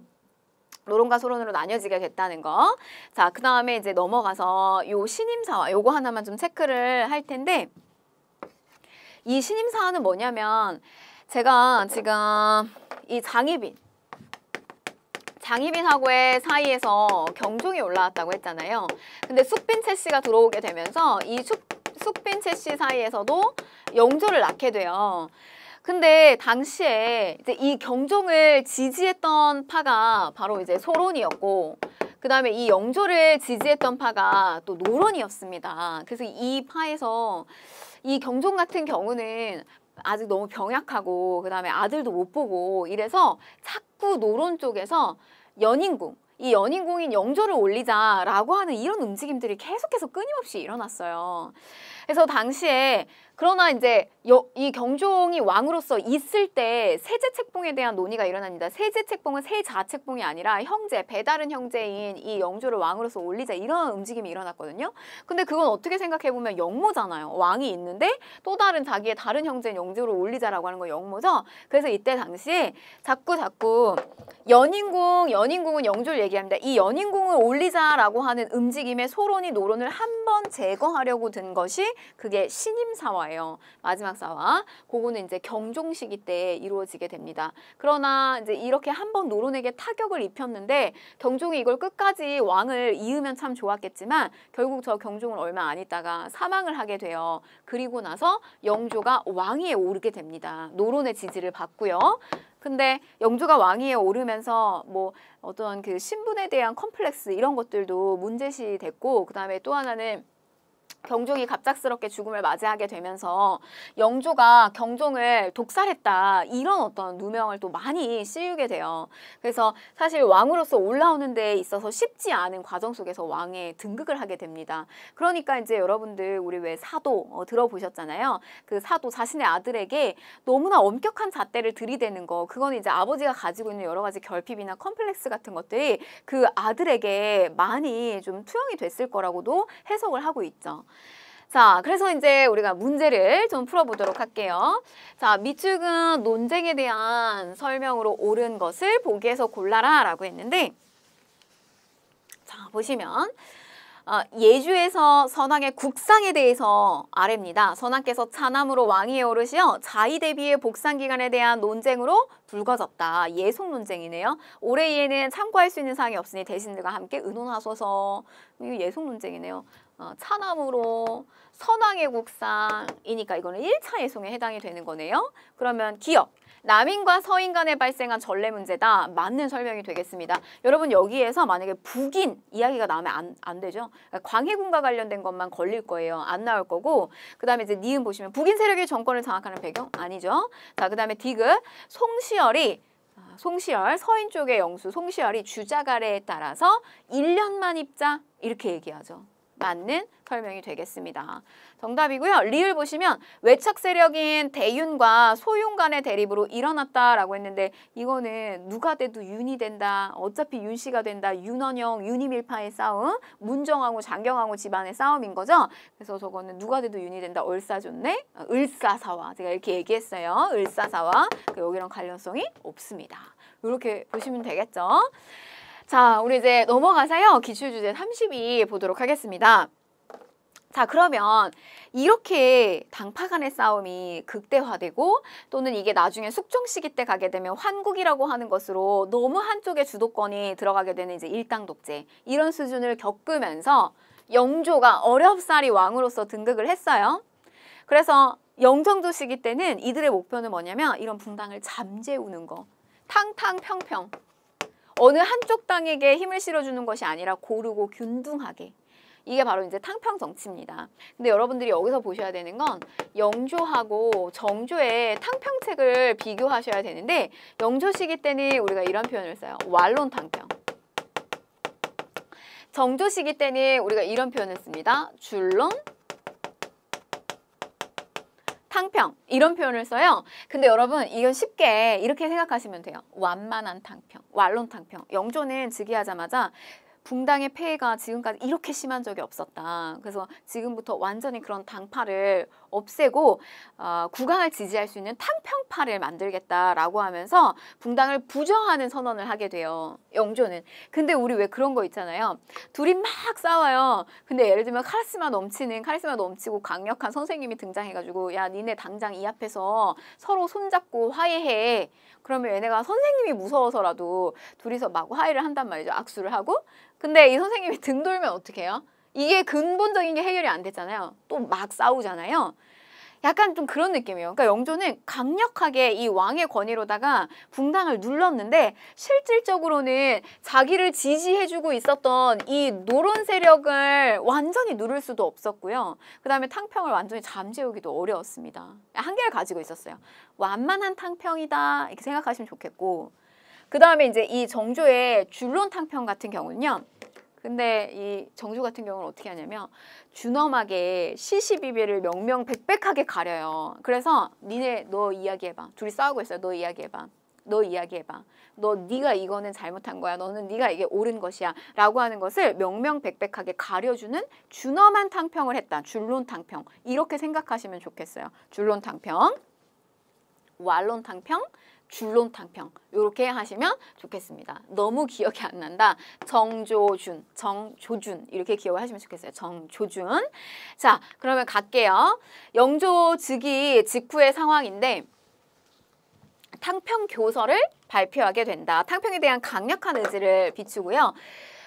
노론과 소론으로 나뉘어지게 됐다는 거. 자, 그 다음에 이제 넘어가서 요 신임사화, 요거 하나만 좀 체크를 할 텐데, 이 신임사화는 뭐냐면, 제가 지금 이 장희빈하고의 사이에서 경종이 올라왔다고 했잖아요. 근데 숙빈채 씨가 들어오게 되면서 이 숙빈채 씨 사이에서도 영조를 낳게 돼요. 근데 당시에 이제 이 경종을 지지했던 파가 바로 이제 소론이었고, 그 다음에 이 영조를 지지했던 파가 또 노론이었습니다. 그래서 이 파에서 이 경종 같은 경우는 아직 너무 병약하고, 그 다음에 아들도 못 보고 이래서 자꾸 노론 쪽에서 연인궁, 이 연인궁인 영조를 올리자라고 하는 이런 움직임들이 계속해서 끊임없이 일어났어요. 그래서 당시에 그러나 이제 이 경종이 왕으로서 있을 때 세제책봉에 대한 논의가 일어납니다. 세제책봉은 세자책봉이 아니라 형제, 배다른 형제인 이 영조를 왕으로서 올리자 이런 움직임이 일어났거든요. 근데 그건 어떻게 생각해보면 영모잖아요. 왕이 있는데 또 다른 자기의 다른 형제인 영조를 올리자라고 하는 건 영모죠. 그래서 이때 당시에 자꾸 연인궁은 영조를 얘기합니다. 이 연인궁을 올리자라고 하는 움직임에 소론이 노론을 한 번 제거하려고 든 것이 그게 신임사화예요. 마지막 사화. 그거는 이제 경종 시기 때 이루어지게 됩니다. 그러나 이제 이렇게 한 번 노론에게 타격을 입혔는데 경종이 이걸 끝까지 왕을 이으면 참 좋았겠지만 결국 저 경종은 얼마 안 있다가 사망을 하게 돼요. 그리고 나서 영조가 왕위에 오르게 됩니다. 노론의 지지를 받고요. 근데 영조가 왕위에 오르면서 뭐 어떤 그 신분에 대한 컴플렉스 이런 것들도 문제시 됐고, 그 다음에 또 하나는 경종이 갑작스럽게 죽음을 맞이하게 되면서 영조가 경종을 독살했다 이런 어떤 누명을 또 많이 씌우게 돼요. 그래서 사실 왕으로서 올라오는 데 있어서 쉽지 않은 과정 속에서 왕에 등극을 하게 됩니다. 그러니까 이제 여러분들 우리 왜 사도 들어보셨잖아요. 그 사도 자신의 아들에게 너무나 엄격한 잣대를 들이대는 거, 그건 이제 아버지가 가지고 있는 여러 가지 결핍이나 컴플렉스 같은 것들이 그 아들에게 많이 좀 투영이 됐을 거라고도 해석을 하고 있죠. 자, 그래서 이제 우리가 문제를 좀 풀어보도록 할게요. 자, 밑줄은 논쟁에 대한 설명으로 옳은 것을 보기에서 골라라 라고 했는데, 자, 보시면 예주에서 선왕의 국상에 대해서 아래입니다. 선왕께서 차남으로 왕위에 오르시어 자위 대비의 복상 기간에 대한 논쟁으로 불거졌다. 예속 논쟁이네요. 올해 이에는 참고할 수 있는 사항이 없으니 대신들과 함께 의논하소서. 이거 예속 논쟁이네요. 차남으로 선왕의 국상이니까 이거는 1차 예송에 해당이 되는 거네요. 그러면 기억. 남인과 서인 간에 발생한 전례 문제다. 맞는 설명이 되겠습니다. 여러분 여기에서 만약에 북인 이야기가 나오면 안 되죠. 광해군과 관련된 것만 걸릴 거예요. 안 나올 거고, 그 다음에 이제 니은 보시면 북인 세력이 정권을 장악하는 배경? 아니죠. 자, 그 다음에 디귿. 송시열, 서인 쪽의 영수 송시열이 주자가래에 따라서 1년만 입자 이렇게 얘기하죠. 맞는 설명이 되겠습니다. 정답이고요. 리을 보시면 외척 세력인 대윤과 소윤 간의 대립으로 일어났다라고 했는데 이거는 누가 돼도 윤이 된다. 어차피 윤씨가 된다. 윤원영, 윤희밀파의 싸움, 문정왕후, 장경왕후 집안의 싸움인 거죠. 그래서 저거는 누가 돼도 윤이 된다. 얼싸좋네. 을사사화. 제가 이렇게 얘기했어요. 을사사화. 여기랑 관련성이 없습니다. 이렇게 보시면 되겠죠. 자, 우리 이제 넘어가서요. 기출주제 32 보도록 하겠습니다. 자, 그러면 이렇게 당파 간의 싸움이 극대화되고 또는 이게 나중에 숙종 시기 때 가게 되면 환국이라고 하는 것으로 너무 한쪽에 주도권이 들어가게 되는 이제 일당 독재 이런 수준을 겪으면서 영조가 어렵사리 왕으로서 등극을 했어요. 그래서 영정조 시기 때는 이들의 목표는 뭐냐면 이런 분당을 잠재우는 거. 탕탕평평. 어느 한쪽 당에게 힘을 실어주는 것이 아니라 고르고 균등하게. 이게 바로 이제 탕평 정치입니다. 근데 여러분들이 여기서 보셔야 되는 건 영조하고 정조의 탕평책을 비교하셔야 되는데 영조 시기 때는 우리가 이런 표현을 써요. 완론 탕평. 정조 시기 때는 우리가 이런 표현을 씁니다. 줄론 탕평 이런 표현을 써요. 근데 여러분 이건 쉽게 이렇게 생각하시면 돼요. 완만한 탕평, 완론 탕평. 영조는 즉위하자마자 붕당의 폐해가 지금까지 이렇게 심한 적이 없었다. 그래서 지금부터 완전히 그런 당파를 없애고 국왕을 지지할 수 있는 탕평파를 만들겠다라고 하면서 붕당을 부정하는 선언을 하게 돼요. 영조는. 근데 우리 왜 그런 거 있잖아요. 둘이 막 싸워요. 근데 예를 들면 카리스마 넘치고 강력한 선생님이 등장해가지고 야 니네 당장 이 앞에서 서로 손잡고 화해해. 그러면 얘네가 선생님이 무서워서라도 둘이서 막 화해를 한단 말이죠. 악수를 하고. 근데 이 선생님이 등 돌면 어떻게 해요? 이게 근본적인 게 해결이 안 됐잖아요. 또 막 싸우잖아요. 약간 좀 그런 느낌이에요. 그러니까 영조는 강력하게 이 왕의 권위로다가 붕당을 눌렀는데 실질적으로는 자기를 지지해주고 있었던 이 노론 세력을 완전히 누를 수도 없었고요. 그 다음에 탕평을 완전히 잠재우기도 어려웠습니다. 한계를 가지고 있었어요. 완만한 탕평이다 이렇게 생각하시면 좋겠고 그 다음에 이제 이 정조의 줄론 탕평 같은 경우는요. 근데 이 정조 같은 경우는 어떻게 하냐면 준엄하게 시시비비를 명명백백하게 가려요. 그래서 니네 너 이야기해봐. 둘이 싸우고 있어요. 너 이야기해봐. 너 이야기해봐. 네가 이거는 잘못한 거야. 너는 네가 이게 옳은 것이야. 라고 하는 것을 명명백백하게 가려주는 준엄한 탕평을 했다. 줄론 탕평. 이렇게 생각하시면 좋겠어요. 줄론 탕평, 완론 탕평, 줄론 탕평 이렇게 하시면 좋겠습니다. 너무 기억이 안 난다. 정조준 이렇게 기억을 하시면 좋겠어요. 정조준. 자, 그러면 갈게요. 영조 즉위 직후의 상황인데 탕평 교서를 발표하게 된다. 탕평에 대한 강력한 의지를 비추고요.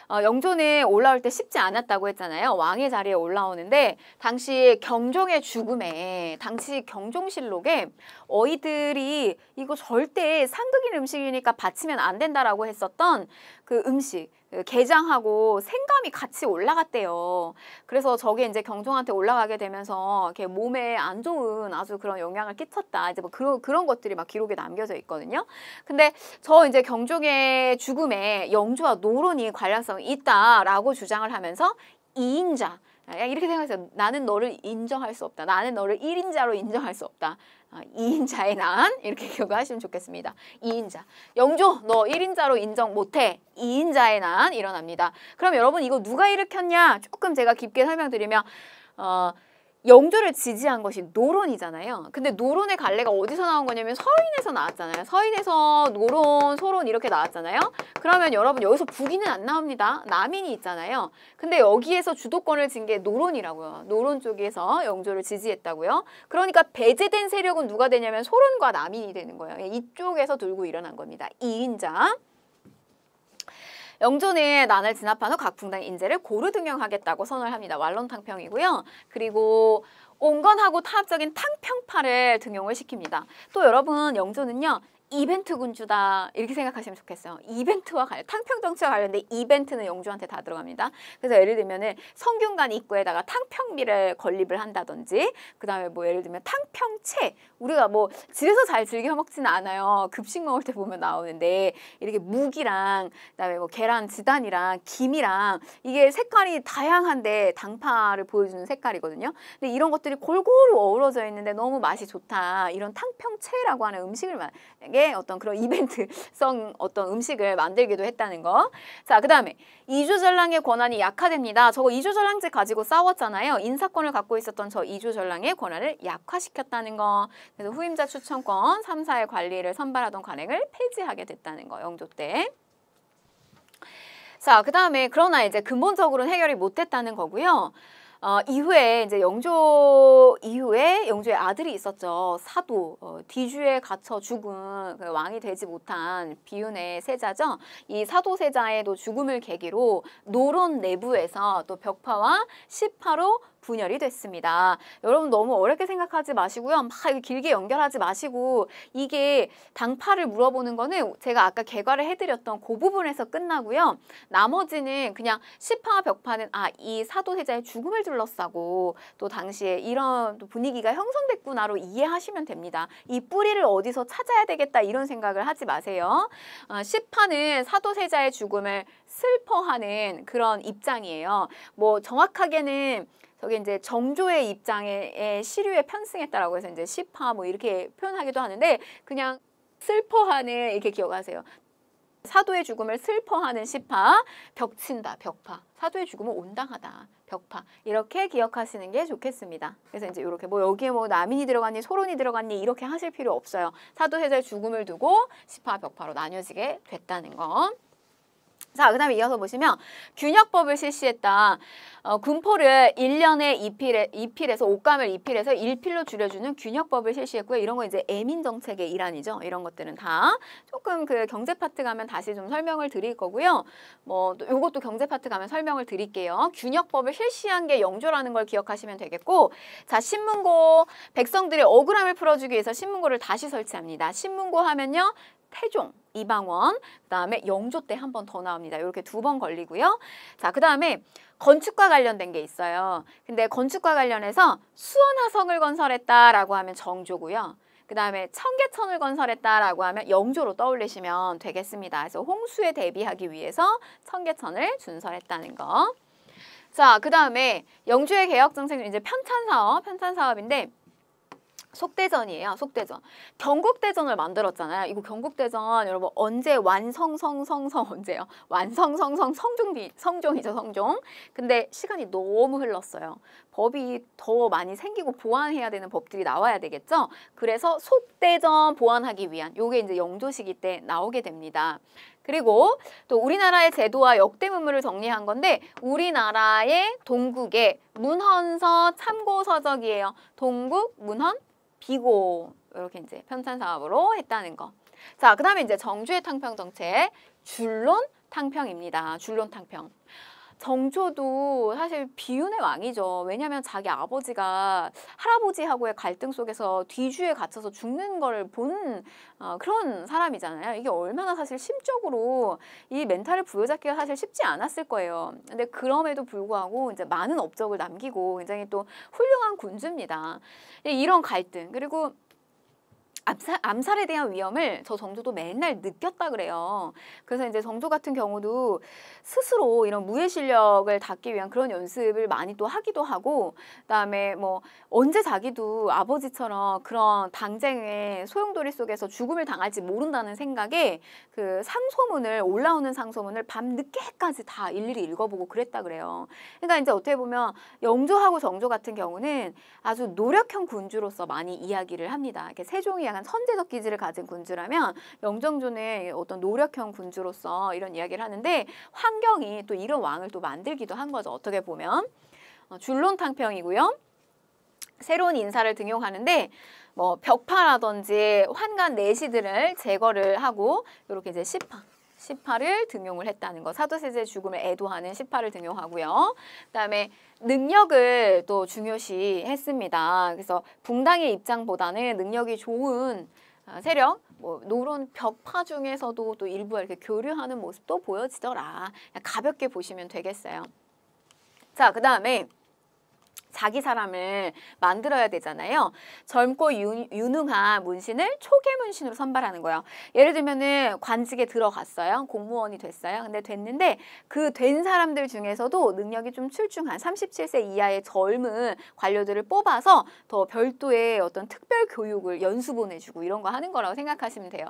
영조는 올라올 때 쉽지 않았다고 했잖아요. 왕의 자리에 올라오는데 당시 경종의 죽음에 당시 경종실록에 어이들이 이거 절대 상극인 음식이니까 바치면 안 된다라고 했었던 그 음식 그 게장하고 생감이 같이 올라갔대요. 그래서 저게 이제 경종한테 올라가게 되면서 이렇게 몸에 안 좋은 아주 그런 영향을 끼쳤다. 이제 뭐 그런 것들이 막 기록에 남겨져 있거든요. 근데 저 이제 경종의 죽음에 영조와 노론이 관련성이 있다라고 주장을 하면서 이인자 이렇게 생각해서 나는 너를 인정할 수 없다. 나는 너를 1인자로 인정할 수 없다. 2인자의 난 이렇게 기억하시면 좋겠습니다. 2인자. 영조 너 1인자로 인정 못해. 2인자의 난 일어납니다. 그럼 여러분 이거 누가 일으켰냐? 조금 제가 깊게 설명드리면 영조를 지지한 것이 노론이잖아요. 근데 노론의 갈래가 어디서 나온 거냐면 서인에서 나왔잖아요. 서인에서 노론, 소론 이렇게 나왔잖아요. 그러면 여러분 여기서 북인은 안 나옵니다. 남인이 있잖아요. 근데 여기에서 주도권을 진 게 노론이라고요. 노론 쪽에서 영조를 지지했다고요. 그러니까 배제된 세력은 누가 되냐면 소론과 남인이 되는 거예요. 이쪽에서 들고 일어난 겁니다. 2인자. 영조는 난을 진압한 후 각 붕당의 인재를 고루 등용하겠다고 선언을 합니다. 완론 탕평이고요. 그리고 온건하고 타협적인 탕평파를 등용을 시킵니다. 또 여러분 영조는요. 이벤트 군주다 이렇게 생각하시면 좋겠어요. 이벤트와 탕평 정치와 관련된 이벤트는 영조한테 다 들어갑니다. 그래서 예를 들면은 성균관 입구에다가 탕평미를 건립을 한다든지 그 다음에 뭐 예를 들면 탕평채 우리가 뭐 집에서 잘 즐겨 먹지는 않아요. 급식 먹을 때 보면 나오는데 이렇게 묵이랑 그다음에 뭐 계란 지단이랑 김이랑 이게 색깔이 다양한데 당파를 보여주는 색깔이거든요. 근데 이런 것들이 골고루 어우러져 있는데 너무 맛이 좋다. 이런 탕평채라고 하는 음식을 어떤 그런 이벤트성 어떤 음식을 만들기도 했다는 거. 자, 그 다음에 이조전랑의 권한이 약화됩니다. 저거 이조전랑제 가지고 싸웠잖아요. 인사권을 갖고 있었던 저 이조전랑의 권한을 약화시켰다는 거. 그래서 후임자 추천권, 3사의 관리를 선발하던 관행을 폐지하게 됐다는 거. 영조 때. 자, 그 다음에 그러나 이제 근본적으로는 해결이 못 됐다는 거고요. 이후에 이제 영조 이후에 영조의 아들이 있었죠. 사도 뒤주에 갇혀 죽은 그 왕이 되지 못한 비운의 세자죠. 이 사도 세자의 또 죽음을 계기로 노론 내부에서 또 벽파와 시파로 분열이 됐습니다. 여러분 너무 어렵게 생각하지 마시고요. 막 길게 연결하지 마시고 이게 당파를 물어보는 거는 제가 아까 개괄을 해드렸던 그 부분에서 끝나고요. 나머지는 그냥 시파 벽파는 이 사도세자의 죽음을 둘러싸고 또 당시에 이런 또 분위기가 형성됐구나로 이해하시면 됩니다. 이 뿌리를 어디서 찾아야 되겠다 이런 생각을 하지 마세요. 시파는 사도세자의 죽음을 슬퍼하는 그런 입장이에요. 뭐 정확하게는 저게 이제 정조의 입장에 시류에 편승했다라고 해서 이제 시파 뭐 이렇게 표현하기도 하는데 그냥 슬퍼하는 이렇게 기억하세요. 사도의 죽음을 슬퍼하는 시파, 벽친다, 벽파. 사도의 죽음은 온당하다, 벽파. 이렇게 기억하시는 게 좋겠습니다. 그래서 이제 이렇게 뭐 여기에 뭐 남인이 들어갔니, 소론이 들어갔니 이렇게 하실 필요 없어요. 사도세자의 죽음을 두고 시파, 벽파로 나뉘어지게 됐다는 거. 자, 그 다음에 이어서 보시면 균역법을 실시했다. 군포를 1년에 2필에서 옷감을 2필에서 1필로 줄여주는 균역법을 실시했고요. 이런 거 이제 애민정책의 일환이죠. 이런 것들은 다 조금 그 경제 파트 가면 다시 좀 설명을 드릴 거고요. 뭐 요것도 경제 파트 가면 설명을 드릴게요. 균역법을 실시한 게 영조라는 걸 기억하시면 되겠고, 자, 신문고 백성들의 억울함을 풀어주기 위해서 신문고를 다시 설치합니다. 신문고 하면요. 태종, 이방원, 그 다음에 영조 때 한 번 더 나옵니다. 이렇게 2번 걸리고요. 자, 그 다음에 건축과 관련된 게 있어요. 근데 건축과 관련해서 수원화성을 건설했다라고 하면 정조고요. 그 다음에 청계천을 건설했다라고 하면 영조로 떠올리시면 되겠습니다. 그래서 홍수에 대비하기 위해서 청계천을 준설했다는 거. 자, 그 다음에 영조의 개혁정책 이제 편찬사업인데 속대전이에요. 속대전. 경국대전을 만들었잖아요. 이거 경국대전 여러분 언제 언제요? 성종이죠. 성종. 근데 시간이 너무 흘렀어요. 법이 더 많이 생기고 보완해야 되는 법들이 나와야 되겠죠. 그래서 속대전 보완하기 위한 요게 이제 영조 시기 때 나오게 됩니다. 그리고 또 우리나라의 제도와 역대 문물을 정리한 건데 우리나라의 동국의 문헌서 참고서적이에요. 동국, 문헌, 비고 이렇게 이제 편찬 사업으로 했다는 거. 자, 그다음에 이제 정조의 탕평 정책 줄론 탕평입니다. 줄론 탕평. 정조도 사실 비운의 왕이죠. 왜냐하면 자기 아버지가 할아버지하고의 갈등 속에서 뒤주에 갇혀서 죽는 걸 본 그런 사람이잖아요. 이게 얼마나 사실 심적으로 이 멘탈을 부여잡기가 사실 쉽지 않았을 거예요. 근데 그럼에도 불구하고 이제 많은 업적을 남기고 굉장히 또 훌륭한 군주입니다. 이런 갈등 그리고 암살에 대한 위험을 저 정조도 맨날 느꼈다 그래요. 그래서 이제 정조 같은 경우도 스스로 이런 무예 실력을 닦기 위한 그런 연습을 많이 또 하기도 하고, 그다음에 뭐 언제 자기도 아버지처럼 그런 당쟁의 소용돌이 속에서 죽음을 당할지 모른다는 생각에 그 올라오는 상소문을 밤 늦게까지 다 일일이 읽어보고 그랬다 그래요. 그러니까 이제 어떻게 보면 영조하고 정조 같은 경우는 아주 노력형 군주로서 많이 이야기를 합니다. 이렇게 세종이 약간 선제적 기질을 가진 군주라면 영정조는 어떤 노력형 군주로서 이런 이야기를 하는데 환경이 또 이런 왕을 또 만들기도 한 거죠. 어떻게 보면 줄론탕평이고요. 새로운 인사를 등용하는데 뭐 벽파라든지 환관 내시들을 제거를 하고 이렇게 이제 시파를 등용을 했다는 거. 사도세자의 죽음을 애도하는 시파를 등용하고요. 그다음에 능력을 또 중요시했습니다. 그래서 붕당의 입장보다는 능력이 좋은 세력, 뭐 노론 벽파 중에서도 또 일부 이렇게 교류하는 모습도 보여지더라. 가볍게 보시면 되겠어요. 자, 그다음에 자기 사람을 만들어야 되잖아요. 젊고 유능한 문신을 초계 문신으로 선발하는 거예요. 예를 들면은 관직에 들어갔어요. 공무원이 됐어요. 근데 됐는데 그 된 사람들 중에서도 능력이 좀 출중한 37세 이하의 젊은 관료들을 뽑아서 더 별도의 어떤 특별 교육을 연수 보내주고 이런 거 하는 거라고 생각하시면 돼요.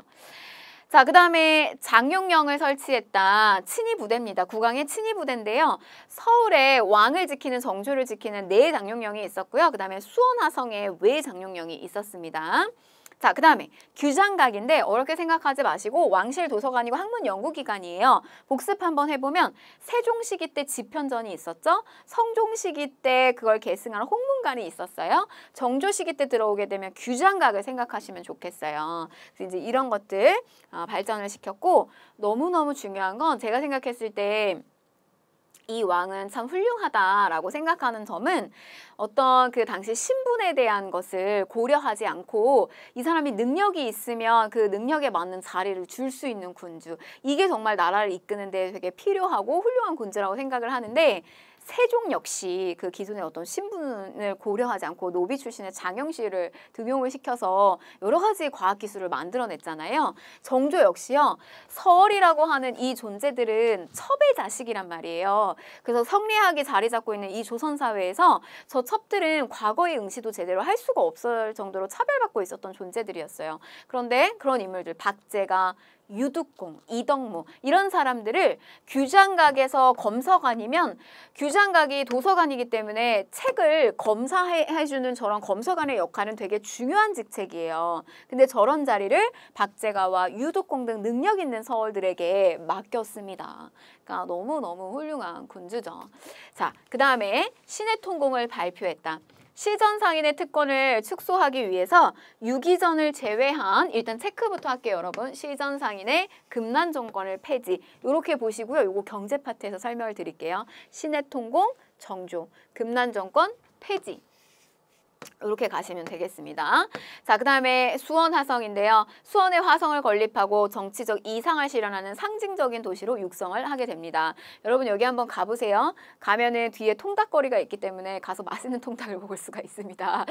자, 그 다음에 장용령을 설치했다. 친위부대입니다. 국왕의 친위부대인데요. 서울에 왕을 지키는 정조를 지키는 네 장용령이 있었고요. 그 다음에 수원화성에 외 장용령이 있었습니다. 자, 그 다음에 규장각인데 어렵게 생각하지 마시고 왕실 도서관이고 학문 연구기관이에요. 복습 한번 해보면 세종 시기 때 집현전이 있었죠. 성종 시기 때 그걸 계승한 홍문관이 있었어요. 정조 시기 때 들어오게 되면 규장각을 생각하시면 좋겠어요. 그래서 이제 이런 것들 발전을 시켰고 너무너무 중요한 건 제가 생각했을 때 이 왕은 참 훌륭하다라고 생각하는 점은 어떤 그 당시 신분에 대한 것을 고려하지 않고 이 사람이 능력이 있으면 그 능력에 맞는 자리를 줄 수 있는 군주. 이게 정말 나라를 이끄는 데 되게 필요하고 훌륭한 군주라고 생각을 하는데 세종 역시 그 기존의 어떤 신분을 고려하지 않고 노비 출신의 장영실을 등용을 시켜서 여러 가지 과학기술을 만들어냈잖아요. 정조 역시요. 서얼이라고 하는 이 존재들은 첩의 자식이란 말이에요. 그래서 성리학이 자리 잡고 있는 이 조선사회에서 저 첩들은 과거의 응시도 제대로 할 수가 없을 정도로 차별받고 있었던 존재들이었어요. 그런데 그런 인물들 박제가 유득공, 이덕무 이런 사람들을 규장각에서 검서관이면 규장각이 도서관이기 때문에 책을 검사해주는 저런 검서관의 역할은 되게 중요한 직책이에요. 근데 저런 자리를 박제가와 유득공 등 능력 있는 서얼들에게 맡겼습니다. 그러니까 너무너무 훌륭한 군주죠. 자, 그 다음에 신해통공을 발표했다. 시전상인의 특권을 축소하기 위해서 유기전을 제외한 일단 체크부터 할게요, 여러분. 시전상인의 금난정권을 폐지. 이렇게 보시고요. 요거 경제 파트에서 설명을 드릴게요. 신해통공, 정조, 금난정권 폐지. 이렇게 가시면 되겠습니다. 자, 그 다음에 수원 화성인데요. 수원에 화성을 건립하고 정치적 이상을 실현하는 상징적인 도시로 육성을 하게 됩니다. 여러분 여기 한번 가보세요. 가면은 뒤에 통닭거리가 있기 때문에 가서 맛있는 통닭을 먹을 수가 있습니다.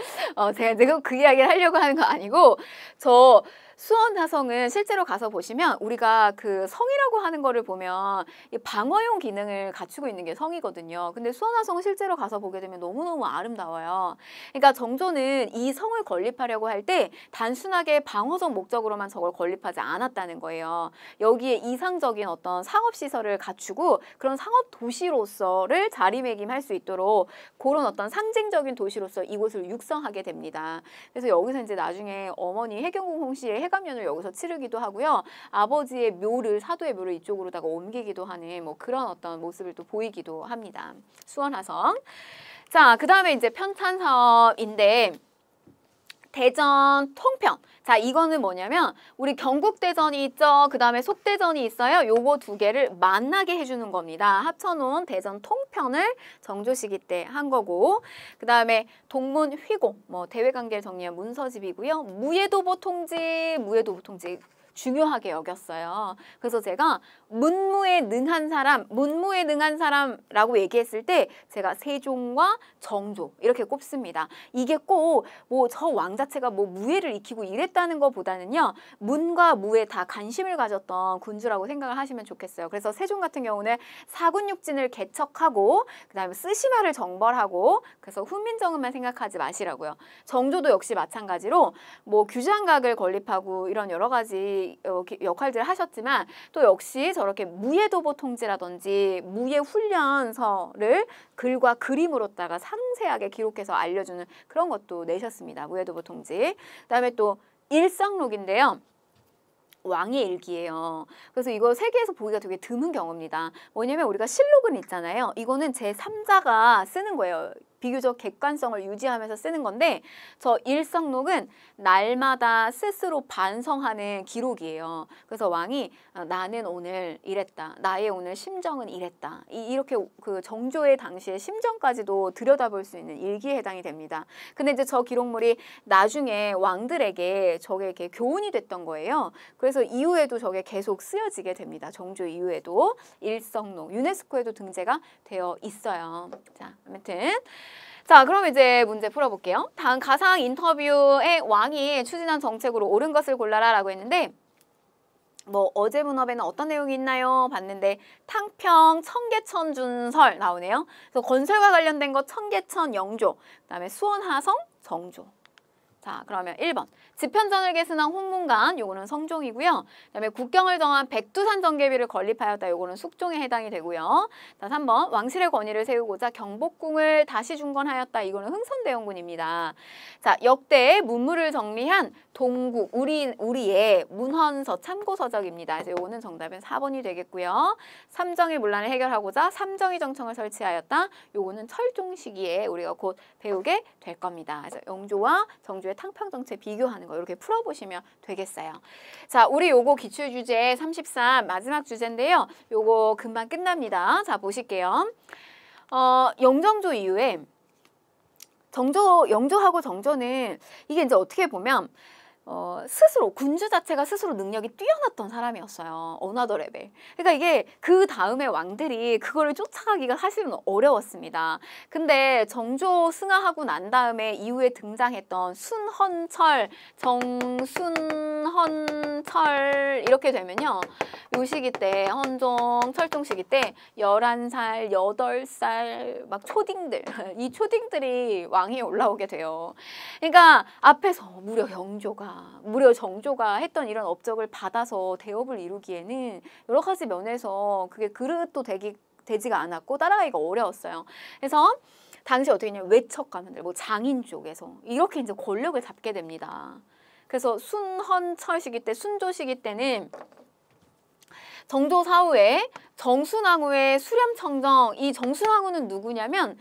제가 지금 그 이야기를 하려고 하는 거 아니고 저 수원 화성은 실제로 가서 보시면 우리가 그 성이라고 하는 거를 보면 방어용 기능을 갖추고 있는 게 성이거든요. 근데 수원 화성은 실제로 가서 보게 되면 너무너무 아름다워요. 그러니까 정조는 이 성을 건립하려고 할 때 단순하게 방어적 목적으로만 저걸 건립하지 않았다는 거예요. 여기에 이상적인 어떤 상업시설을 갖추고 그런 상업 도시로서를 자리매김할 수 있도록 그런 어떤 상징적인 도시로서 이곳을 육성하게 됩니다. 그래서 여기서 이제 나중에 어머니 해경궁 홍씨의 해감년을 여기서 치르기도 하고요. 아버지의 묘를 사도의 묘를 이쪽으로다가 옮기기도 하는 뭐 그런 어떤 모습을 또 보이기도 합니다. 수원화성. 자, 그 다음에 이제 편찬 사업인데 대전 통편. 자, 이거는 뭐냐면 우리 경국대전이 있죠. 그 다음에 속대전이 있어요. 요거 두 개를 만나게 해주는 겁니다. 합쳐놓은 대전 통편을 정조 시기 때 한 거고 그 다음에 동문 휘공, 뭐 대외관계를 정리한 문서집이고요. 무예도보 통지, 무예도보 통지 중요하게 여겼어요. 그래서 제가 문무에 능한 사람라고 얘기했을 때 제가 세종과 정조 이렇게 꼽습니다. 이게 꼭 뭐 저 왕 자체가 뭐 무예를 익히고 이랬다는 것보다는요. 문과 무에 다 관심을 가졌던 군주라고 생각을 하시면 좋겠어요. 그래서 세종 같은 경우는 사군육진을 개척하고 그다음에 쓰시마를 정벌하고 그래서 훈민정음만 생각하지 마시라고요. 정조도 역시 마찬가지로 뭐 규장각을 건립하고 이런 여러 가지 역할들을 하셨지만 또 역시 저렇게 무예도보 통지라든지 무예 훈련서를 글과 그림으로다가 상세하게 기록해서 알려주는 그런 것도 내셨습니다. 무예도보 통지. 그다음에 또 일성록인데요. 왕의 일기예요. 그래서 이거 세계에서 보기가 되게 드문 경우입니다. 뭐냐면 우리가 실록은 있잖아요. 이거는 제3자가 쓰는 거예요. 비교적 객관성을 유지하면서 쓰는 건데 저 일성록은 날마다 스스로 반성하는 기록이에요. 그래서 왕이 나는 오늘 이랬다. 나의 오늘 심정은 이랬다. 이렇게 그 정조의 당시의 심정까지도 들여다볼 수 있는 일기에 해당이 됩니다. 근데 이제 저 기록물이 나중에 왕들에게 저게 이렇게 교훈이 됐던 거예요. 그래서 이후에도 저게 계속 쓰여지게 됩니다. 정조 이후에도 일성록 유네스코에도 등재가 되어 있어요. 자, 아무튼 자, 그럼 이제 문제 풀어볼게요. 다음 가상 인터뷰에 왕이 추진한 정책으로 옳은 것을 골라라 라고 했는데 뭐 어제 문업에는 어떤 내용이 있나요? 봤는데 탕평 청계천준설 나오네요. 그래서 건설과 관련된 거 청계천 영조, 그 다음에 수원 하성 정조. 자, 그러면 1번. 지편전을 계승한 홍문관, 요거는 성종이고요. 그다음에 국경을 정한 백두산 정계비를 건립하였다. 요거는 숙종에 해당이 되고요. 자, 3번. 왕실의 권위를 세우고자 경복궁을 다시 중건하였다. 이거는 흥선대원군입니다. 자, 역대 문물을 정리한 동국, 우리의 문헌서 참고서적입니다. 그래서 요거는 정답은 4번이 되겠고요. 삼정의 문란을 해결하고자 삼정의 정청을 설치하였다. 요거는 철종 시기에 우리가 곧 배우게 될 겁니다. 그래서 영조와 정조의 탕평정체 비교하는 거 이렇게 풀어보시면 되겠어요. 자, 우리 요거 기출주제 33 마지막 주제인데요. 요거 금방 끝납니다. 자, 보실게요. 영정조 이후에 영조하고 정조는 이게 이제 어떻게 보면 스스로 군주 자체가 스스로 능력이 뛰어났던 사람이었어요. 어나더 레벨. 그러니까 이게 그 다음에 왕들이 그거를 쫓아가기가 사실은 어려웠습니다. 근데 정조 승하하고 난 다음에 이후에 등장했던 순헌철, 정순헌철 이렇게 되면요. 요 시기 때 헌종, 철종 시기 때 11살, 8살 막 초딩들 이 초딩들이 왕위에 올라오게 돼요. 그러니까 앞에서 무려 정조가 했던 이런 업적을 받아서 대업을 이루기에는 여러 가지 면에서 그게 그릇도 되지가 않았고 따라가기가 어려웠어요. 그래서 당시 어떻게 했냐면 외척 가문들, 뭐 장인 쪽에서 이렇게 이제 권력을 잡게 됩니다. 그래서 순헌철 시기 때, 순조 시기 때는 정조 사후에 정순왕후의 수렴청정, 이 정순왕후는 누구냐면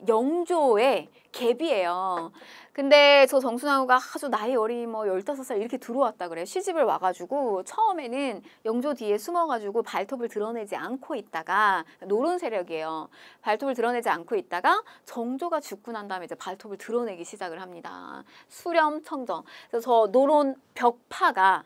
영조의 계비예요. 근데 저 정순왕후가 아주 나이 어린 뭐 15살 이렇게 들어왔다 그래요. 시집을 와가지고 처음에는 영조 뒤에 숨어가지고 발톱을 드러내지 않고 있다가 노론 세력이에요. 발톱을 드러내지 않고 있다가 정조가 죽고 난 다음에 이제 발톱을 드러내기 시작을 합니다. 수렴청정. 그래서 저 노론 벽파가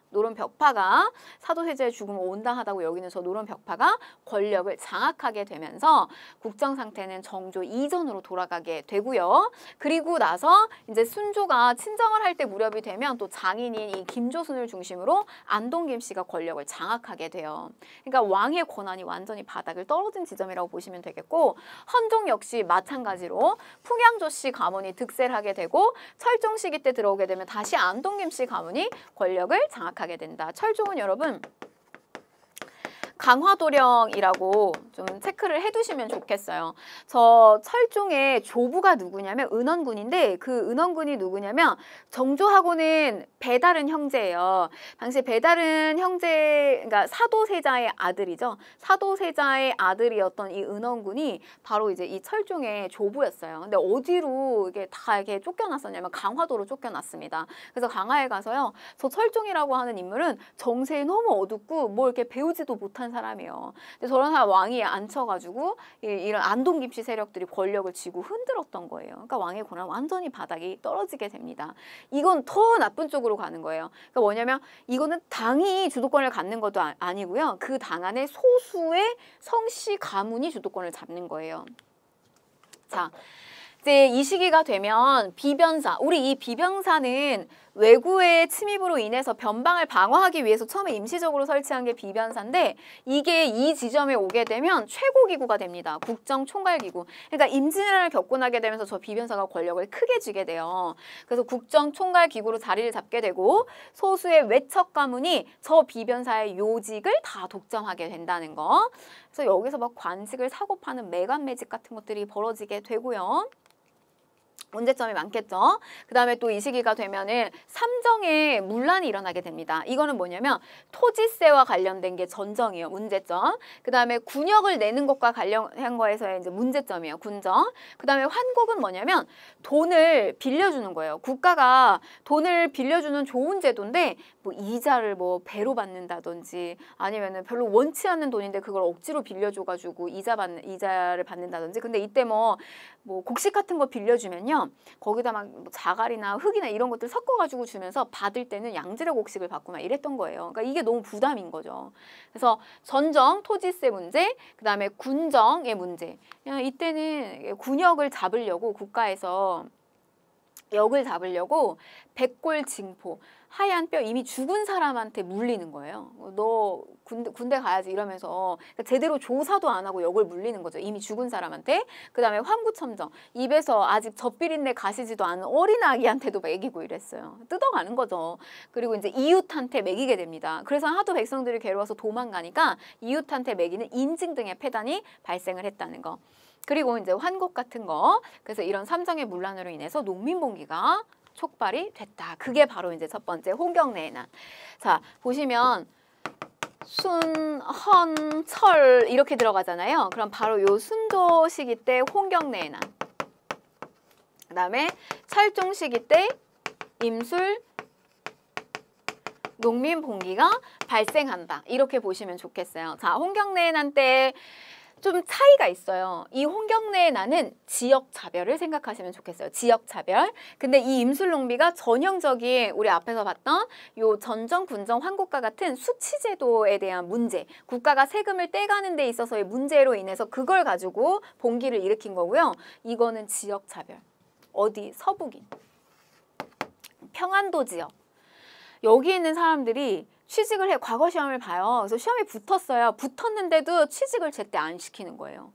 사도세자의 죽음을 온당하다고 여기는 저 노론 벽파가 권력을 장악하게 되면서 국정 상태는 정조 이전으로 돌아가게 되고요. 그리고 나서 이제 순조가 친정을 할 때 무렵이 되면 또 장인인 이 김조순을 중심으로 안동김 씨가 권력을 장악하게 돼요. 그러니까 왕의 권한이 완전히 바닥을 떨어진 지점이라고 보시면 되겠고, 헌종 역시 마찬가지로 풍양조 씨 가문이 득세를 하게 되고 철종 시기 때 들어오게 되면 다시 안동김 씨 가문이 권력을 장악하게 된다. 철종은 여러분 강화도령이라고 좀 체크를 해두시면 좋겠어요. 저 철종의 조부가 누구냐면 은원군인데 그 은원군이 누구냐면 정조하고는 배다른 형제예요. 당시 배다른 형제, 그러니까 사도세자의 아들이죠. 사도세자의 아들이었던 이 은원군이 바로 이제 이 철종의 조부였어요. 근데 어디로 이게 다 이렇게 쫓겨났었냐면 강화도로 쫓겨났습니다. 그래서 강화에 가서요. 저 철종이라고 하는 인물은 정세에 너무 어둡고 뭐 이렇게 배우지도 못한 사람이에요. 근데 저런 사람 왕위에 앉혀가지고 이런 안동김씨 세력들이 권력을 쥐고 흔들었던 거예요. 그러니까 왕의 권한 완전히 바닥이 떨어지게 됩니다. 이건 더 나쁜 쪽으로 가는 거예요. 그러니까 뭐냐면 이거는 당이 주도권을 갖는 것도 아니고요. 그 당 안에 소수의 성씨 가문이 주도권을 잡는 거예요. 자, 이제 이 시기가 되면 비변사, 우리 이 비변사는 외구의 침입으로 인해서 변방을 방어하기 위해서 처음에 임시적으로 설치한 게 비변사인데 이게 이 지점에 오게 되면 최고기구가 됩니다. 국정총괄기구. 그러니까 임진왜란을 겪고 나게 되면서 저 비변사가 권력을 크게 쥐게 돼요. 그래서 국정총괄기구로 자리를 잡게 되고 소수의 외척 가문이 저 비변사의 요직을 다 독점하게 된다는 거. 그래서 여기서 막 관직을 사고 파는 매간매직 같은 것들이 벌어지게 되고요. 문제점이 많겠죠. 그 다음에 또 이 시기가 되면은 삼정에 문란이 일어나게 됩니다. 이거는 뭐냐면 토지세와 관련된 게 전정이에요. 문제점. 그 다음에 군역을 내는 것과 관련한 거에서의 이제 문제점이에요. 군정. 그 다음에 환곡은 뭐냐면 돈을 빌려주는 거예요. 국가가 돈을 빌려주는 좋은 제도인데 뭐 이자를 뭐 배로 받는다든지 아니면은 별로 원치 않는 돈인데 그걸 억지로 빌려줘가지고 이자를 받는다든지. 근데 이때 뭐 곡식 같은 거 빌려주면요. 거기다 막 자갈이나 흙이나 이런 것들 섞어가지고 주면서 받을 때는 양질의 곡식을 받고 막 이랬던 거예요. 그러니까 이게 너무 부담인 거죠. 그래서 전정, 토지세 문제, 그 다음에 군정의 문제. 이때는 군역을 잡으려고 국가에서 역을 잡으려고 백골징포, 하얀 뼈 이미 죽은 사람한테 물리는 거예요. 너 군대 가야지 이러면서 그러니까 제대로 조사도 안 하고 역을 물리는 거죠. 이미 죽은 사람한테. 그 다음에 환구첨정, 입에서 아직 젖비린내 가시지도 않은 어린아기한테도 먹이고 이랬어요. 뜯어가는 거죠. 그리고 이제 이웃한테 먹이게 됩니다. 그래서 하도 백성들이 괴로워서 도망가니까 이웃한테 먹이는 인증 등의 폐단이 발생을 했다는 거. 그리고 이제 환곡 같은 거. 그래서 이런 삼정의 문란으로 인해서 농민봉기가 촉발이 됐다. 그게 바로 이제 첫 번째 홍경래의 난. 자, 보시면 순, 헌, 철 이렇게 들어가잖아요. 그럼 바로 요 순조 시기 때 홍경래의 난. 그 다음에 철종 시기 때 임술 농민 봉기가 발생한다. 이렇게 보시면 좋겠어요. 자, 홍경래의 난 때 좀 차이가 있어요. 이 홍경래의 난은 지역 차별을 생각하시면 좋겠어요. 지역 차별. 근데 이 임술농비가 전형적인 우리 앞에서 봤던 요 전정, 군정, 환국과 같은 수치제도에 대한 문제, 국가가 세금을 떼가는 데 있어서의 문제로 인해서 그걸 가지고 봉기를 일으킨 거고요. 이거는 지역 차별. 어디? 서북인. 평안도 지역. 여기 있는 사람들이 취직을 해 과거 시험을 봐요. 그래서 시험에 붙었어요. 붙었는데도 취직을 제때 안 시키는 거예요.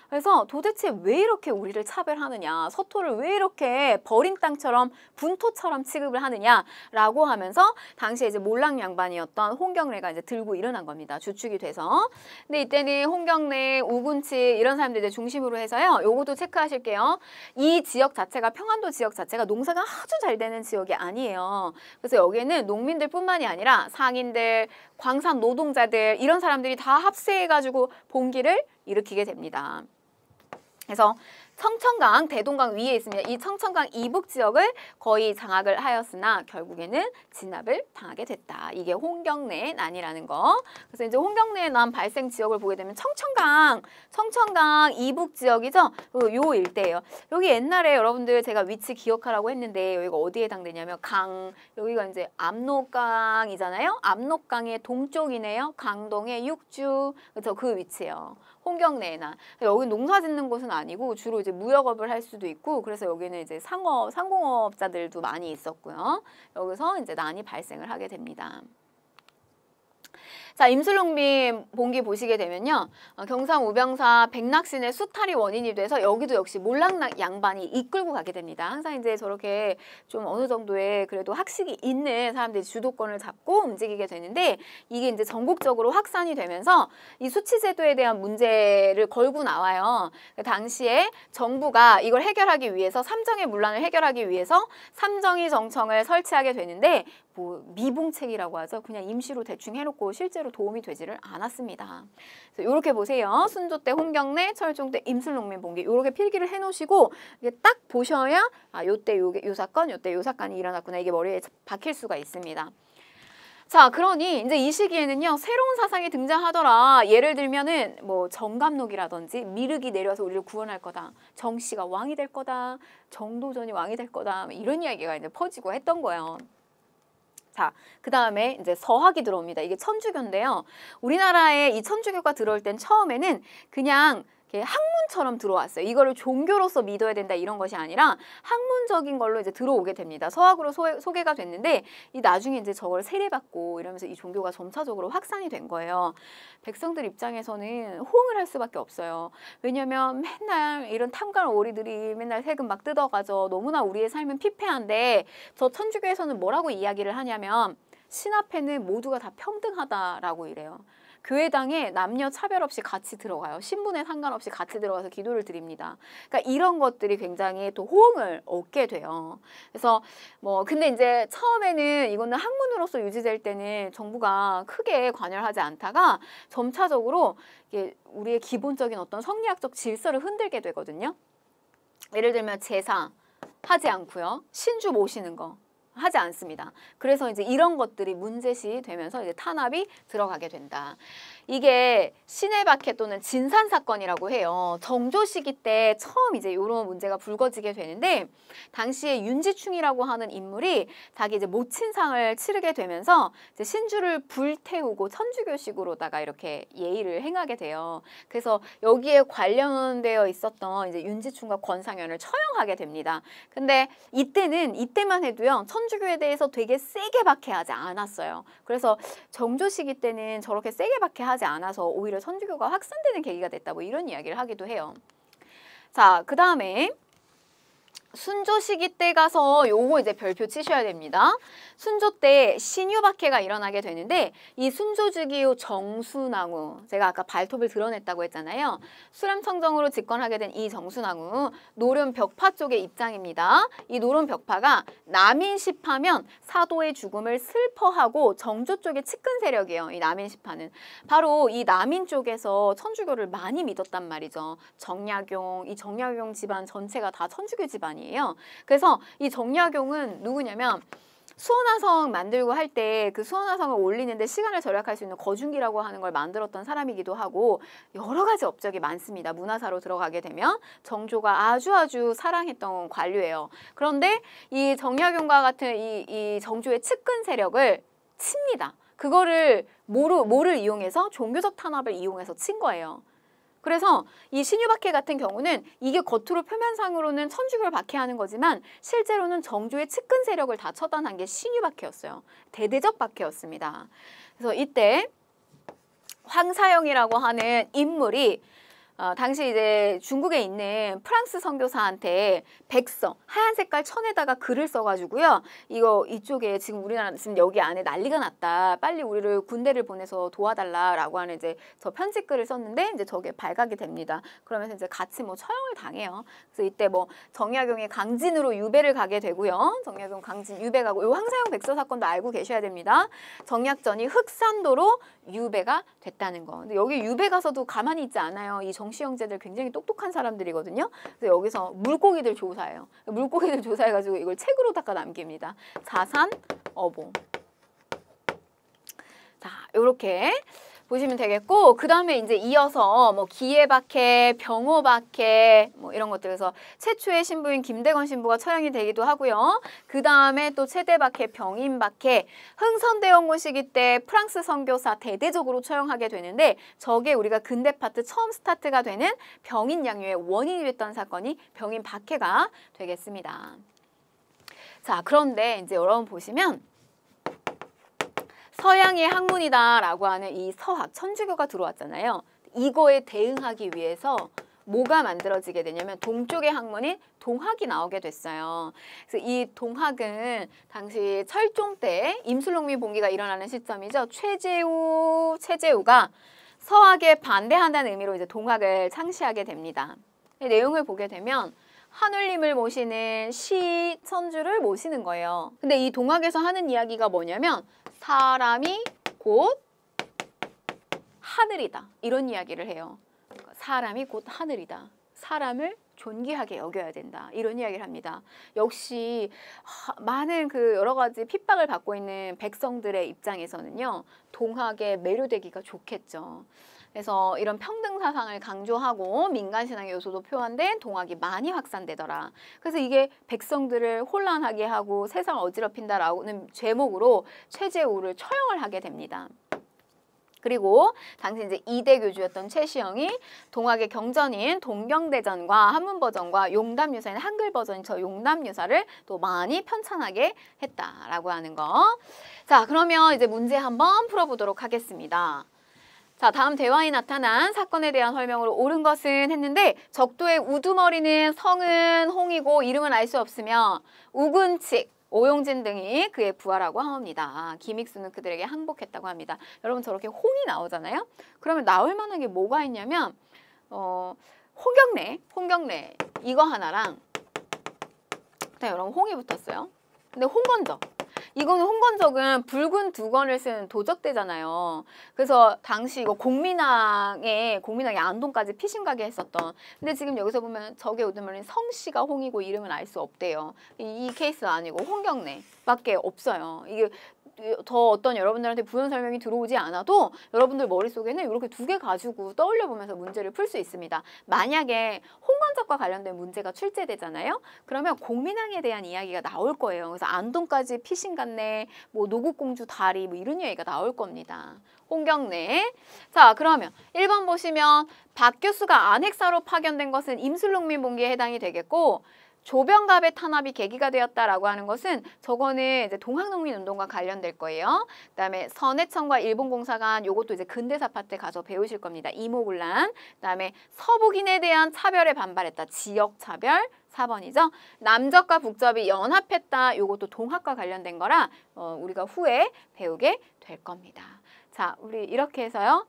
그래서 도대체 왜 이렇게 우리를 차별하느냐, 서토를 왜 이렇게 버린 땅처럼 분토처럼 취급을 하느냐라고 하면서 당시에 이제 몰락 양반이었던 홍경래가 이제 들고 일어난 겁니다. 주축이 돼서. 근데 이때는 홍경래, 우군치 이런 사람들 이제 중심으로 해서요. 요것도 체크하실게요. 이 지역 자체가 평안도 지역 자체가 농사가 아주 잘 되는 지역이 아니에요. 그래서 여기에는 농민들뿐만이 아니라 상인들, 광산 노동자들 이런 사람들이 다 합세해가지고 봉기를 일으키게 됩니다. 그래서 청천강, 대동강 위에 있습니다. 이 청천강 이북 지역을 거의 장악을 하였으나 결국에는 진압을 당하게 됐다. 이게 홍경래의 난이라는 거. 그래서 이제 홍경래의 난 발생 지역을 보게 되면 청천강 이북 지역이죠. 요 일대예요. 여기 옛날에 여러분들 제가 위치 기억하라고 했는데 여기가 어디에 해당되냐면 여기가 이제 압록강이잖아요. 압록강의 동쪽이네요. 강동의 육주. 그래서 그 위치예요. 홍경래의 난. 여기 농사 짓는 곳은 아니고 주로 이제 무역업을 할 수도 있고 그래서 여기는 이제 상공업자들도 많이 있었고요. 여기서 이제 난이 발생을 하게 됩니다. 자, 임술농민 봉기 보시게 되면요. 경상우병사 백낙신의 수탈이 원인이 돼서 여기도 역시 몰락 양반이 이끌고 가게 됩니다. 항상 이제 저렇게 좀 어느 정도의 그래도 학식이 있는 사람들이 주도권을 잡고 움직이게 되는데 이게 이제 전국적으로 확산이 되면서 이 수치제도에 대한 문제를 걸고 나와요. 당시에 정부가 이걸 해결하기 위해서 삼정의 문란을 해결하기 위해서 삼정의 정청을 설치하게 되는데 뭐 미봉책이라고 하죠. 그냥 임시로 대충 해놓고 실제로 도움이 되지를 않았습니다. 이렇게 보세요. 순조 때 홍경래, 철종 때 임술농민 봉기 이렇게 필기를 해놓으시고 이게 딱 보셔야 요때 요 사건, 요때 요 사건이 일어났구나 이게 머리에 박힐 수가 있습니다. 자, 그러니 이제 이 시기에는요 새로운 사상이 등장하더라. 예를 들면은 뭐 정감록이라든지 미륵이 내려서 우리를 구원할 거다. 정씨가 왕이 될 거다. 정도전이 왕이 될 거다. 이런 이야기가 이제 퍼지고 했던 거예요. 자, 그 다음에 이제 서학이 들어옵니다. 이게 천주교인데요. 우리나라에 이 천주교가 들어올 땐 처음에는 그냥 학문처럼 들어왔어요. 이거를 종교로서 믿어야 된다 이런 것이 아니라 학문적인 걸로 이제 들어오게 됩니다. 서학으로 소개가 됐는데 이 나중에 이제 저걸 세례받고 이러면서 이 종교가 점차적으로 확산이 된 거예요. 백성들 입장에서는 호응을 할 수밖에 없어요. 왜냐면 맨날 이런 탐관 오리들이 맨날 세금 막 뜯어가죠. 너무나 우리의 삶은 피폐한데 저 천주교에서는 뭐라고 이야기를 하냐면 신 앞에는 모두가 다 평등하다라고 이래요. 교회당에 남녀 차별 없이 같이 들어가요. 신분에 상관없이 같이 들어가서 기도를 드립니다. 그러니까 이런 것들이 굉장히 또 호응을 얻게 돼요. 그래서 뭐 근데 이제 처음에는 이거는 학문으로서 유지될 때는 정부가 크게 관여하지 않다가 점차적으로 이게 우리의 기본적인 어떤 성리학적 질서를 흔들게 되거든요. 예를 들면 제사 하지 않고요. 신주 모시는 거. 하지 않습니다. 그래서 이제 이런 것들이 문제시 되면서 이제 탄압이 들어가게 된다. 이게 신해박해 또는 진산사건이라고 해요. 정조 시기 때 처음 이제 이런 문제가 불거지게 되는데 당시에 윤지충이라고 하는 인물이 자기 이제 모친상을 치르게 되면서 이제 신주를 불태우고 천주교식으로다가 이렇게 예의를 행하게 돼요. 그래서 여기에 관련되어 있었던 이제 윤지충과 권상현을 처형하게 됩니다. 근데 이때만 해도요. 천주교에 대해서 되게 세게 박해하지 않았어요. 그래서 정조 시기 때는 저렇게 세게 박해하지 않아서 오히려 천주교가 확산되는 계기가 됐다 뭐 이런 이야기를 하기도 해요. 자, 그 다음에 순조 시기 때 가서 요거 이제 별표 치셔야 됩니다. 순조 때 신유박해가 일어나게 되는데 이 순조주기요 정순왕후, 제가 아까 발톱을 드러냈다고 했잖아요. 수람청정으로 집권하게 된 이 정순왕후 노련 벽파 쪽의 입장입니다. 이 노련 벽파가 남인시파면 사도의 죽음을 슬퍼하고 정조 쪽의 측근 세력이에요. 이 남인시파는 바로 이 남인 쪽에서 천주교를 많이 믿었단 말이죠. 정약용, 이 정약용 집안 전체가 다 천주교 집안 집안이에요. 그래서 이 정약용은 누구냐면 수원화성 만들고 할 때 그 수원화성을 올리는데 시간을 절약할 수 있는 거중기라고 하는 걸 만들었던 사람이기도 하고 여러 가지 업적이 많습니다. 문화사로 들어가게 되면 정조가 아주 사랑했던 관료예요. 그런데 이 정약용과 같은 이 정조의 측근 세력을 칩니다. 그거를 뭐를 이용해서 종교적 탄압을 이용해서 친 거예요. 그래서 이 신유박해 같은 경우는 이게 겉으로 표면상으로는 천주교를 박해하는 거지만 실제로는 정조의 측근 세력을 다 처단한 게 신유박해였어요. 대대적 박해였습니다. 그래서 이때 황사영이라고 하는 인물이 당시 이제 중국에 있는 프랑스 선교사한테 백서, 하얀 색깔 천에다가 글을 써가지고요. 이쪽에 지금 우리나라 지금 여기 안에 난리가 났다. 빨리 우리를 군대를 보내서 도와달라라고 하는 이제 저 편지글을 썼는데 이제 저게 발각이 됩니다. 그러면서 이제 같이 뭐 처형을 당해요. 그래서 이때 뭐 정약용이 강진으로 유배를 가게 되고요. 정약용 강진 유배 가고 요 황사영 백서 사건도 알고 계셔야 됩니다. 정약전이 흑산도로 유배가 됐다는 거. 근데 여기 유배 가서도 가만히 있지 않아요. 이 정씨 형제들 굉장히 똑똑한 사람들이거든요. 그래서 여기서 물고기들 조사해요. 물고기들 조사해가지고 이걸 책으로 닦아 남깁니다. 자산, 어보. 자, 요렇게 보시면 되겠고, 그 다음에 이제 이어서 뭐 기해박해, 병호박해 뭐 이런 것들. 그래서 최초의 신부인 김대건 신부가 처형이 되기도 하고요. 그 다음에 또 최대박해, 병인박해, 흥선대원군 시기 때 프랑스 선교사 대대적으로 처형하게 되는데 저게 우리가 근대 파트 처음 스타트가 되는 병인 양요의 원인이 됐던 사건이 병인박해가 되겠습니다. 자, 그런데 이제 여러분 보시면 서양의 학문이다라고 하는 이 서학, 천주교가 들어왔잖아요. 이거에 대응하기 위해서 뭐가 만들어지게 되냐면 동쪽의 학문인 동학이 나오게 됐어요. 그래서 이 동학은 당시 철종 때 임술롱미 봉기가 일어나는 시점이죠. 최재우가 서학에 반대한다는 의미로 이제 동학을 창시하게 됩니다. 이 내용을 보게 되면 하늘님을 모시는 시천주를 모시는 거예요. 근데 이 동학에서 하는 이야기가 뭐냐면 사람이 곧 하늘이다. 이런 이야기를 해요. 사람이 곧 하늘이다. 사람을 존귀하게 여겨야 된다. 이런 이야기를 합니다. 역시 많은 그 여러 가지 핍박을 받고 있는 백성들의 입장에서는요. 동학에 매료되기가 좋겠죠. 그래서 이런 평등 사상을 강조하고 민간신앙의 요소도 표현된 동학이 많이 확산되더라. 그래서 이게 백성들을 혼란하게 하고 세상을 어지럽힌다라는 제목으로 최재우를 처형을 하게 됩니다. 그리고 당시 이제 2대 교주였던 최시영이 동학의 경전인 동경대전과 한문버전과 용담유사인 한글 버전인 저 용담유사를 또 많이 편찬하게 했다라고 하는 거. 자, 그러면 이제 문제 한번 풀어보도록 하겠습니다. 자, 다음 대화에 나타난 사건에 대한 설명으로 옳은 것은 했는데 적도의 우두머리는 성은 홍이고 이름은 알 수 없으며 우군칙, 오용진 등이 그의 부하라고 하옵니다. 김익수는 그들에게 항복했다고 합니다. 여러분 저렇게 홍이 나오잖아요. 그러면 나올 만한 게 뭐가 있냐면 홍경래 이거 하나랑 그다음에 여러분 홍이 붙었어요. 근데 홍건적. 이거는 홍건적은 붉은 두건을 쓴 도적대잖아요. 그래서 당시 이거 공민왕이 안동까지 피신가게 했었던. 근데 지금 여기서 보면 적의 우두머리는 성씨가 홍이고 이름은 알 수 없대요. 이 케이스 아니고 홍경래밖에 없어요. 이게 더 어떤 여러분들한테 부연 설명이 들어오지 않아도 여러분들 머릿속에는 이렇게 두 개 가지고 떠올려 보면서 문제를 풀 수 있습니다. 만약에 홍건적과 관련된 문제가 출제되잖아요. 그러면 공민왕에 대한 이야기가 나올 거예요. 그래서 안동까지 피신 갔네, 뭐 노국공주 다리 뭐 이런 이야기가 나올 겁니다. 홍경래. 자, 그러면 1번 보시면 박 교수가 안핵사로 파견된 것은 임술롱민 봉기에 해당이 되겠고 조병갑의 탄압이 계기가 되었다라고 하는 것은 저거는 이제 동학농민운동과 관련될 거예요. 그다음에 선해청과 일본공사관 요것도 이제 근대사 파트 가서 배우실 겁니다. 이모군란. 그다음에 서북인에 대한 차별에 반발했다. 지역차별. 4번이죠. 남접과 북접이 연합했다. 요것도 동학과 관련된 거라 우리가 후에 배우게 될 겁니다. 자, 우리 이렇게 해서요.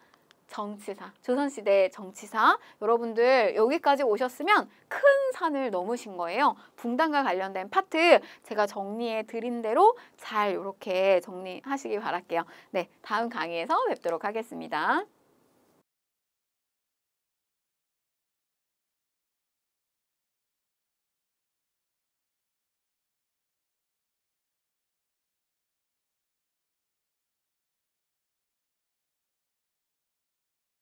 정치사, 조선시대 정치사 여러분들 여기까지 오셨으면 큰 산을 넘으신 거예요. 붕단과 관련된 파트 제가 정리해 드린 대로 잘 이렇게 정리하시기 바랄게요. 네, 다음 강의에서 뵙도록 하겠습니다.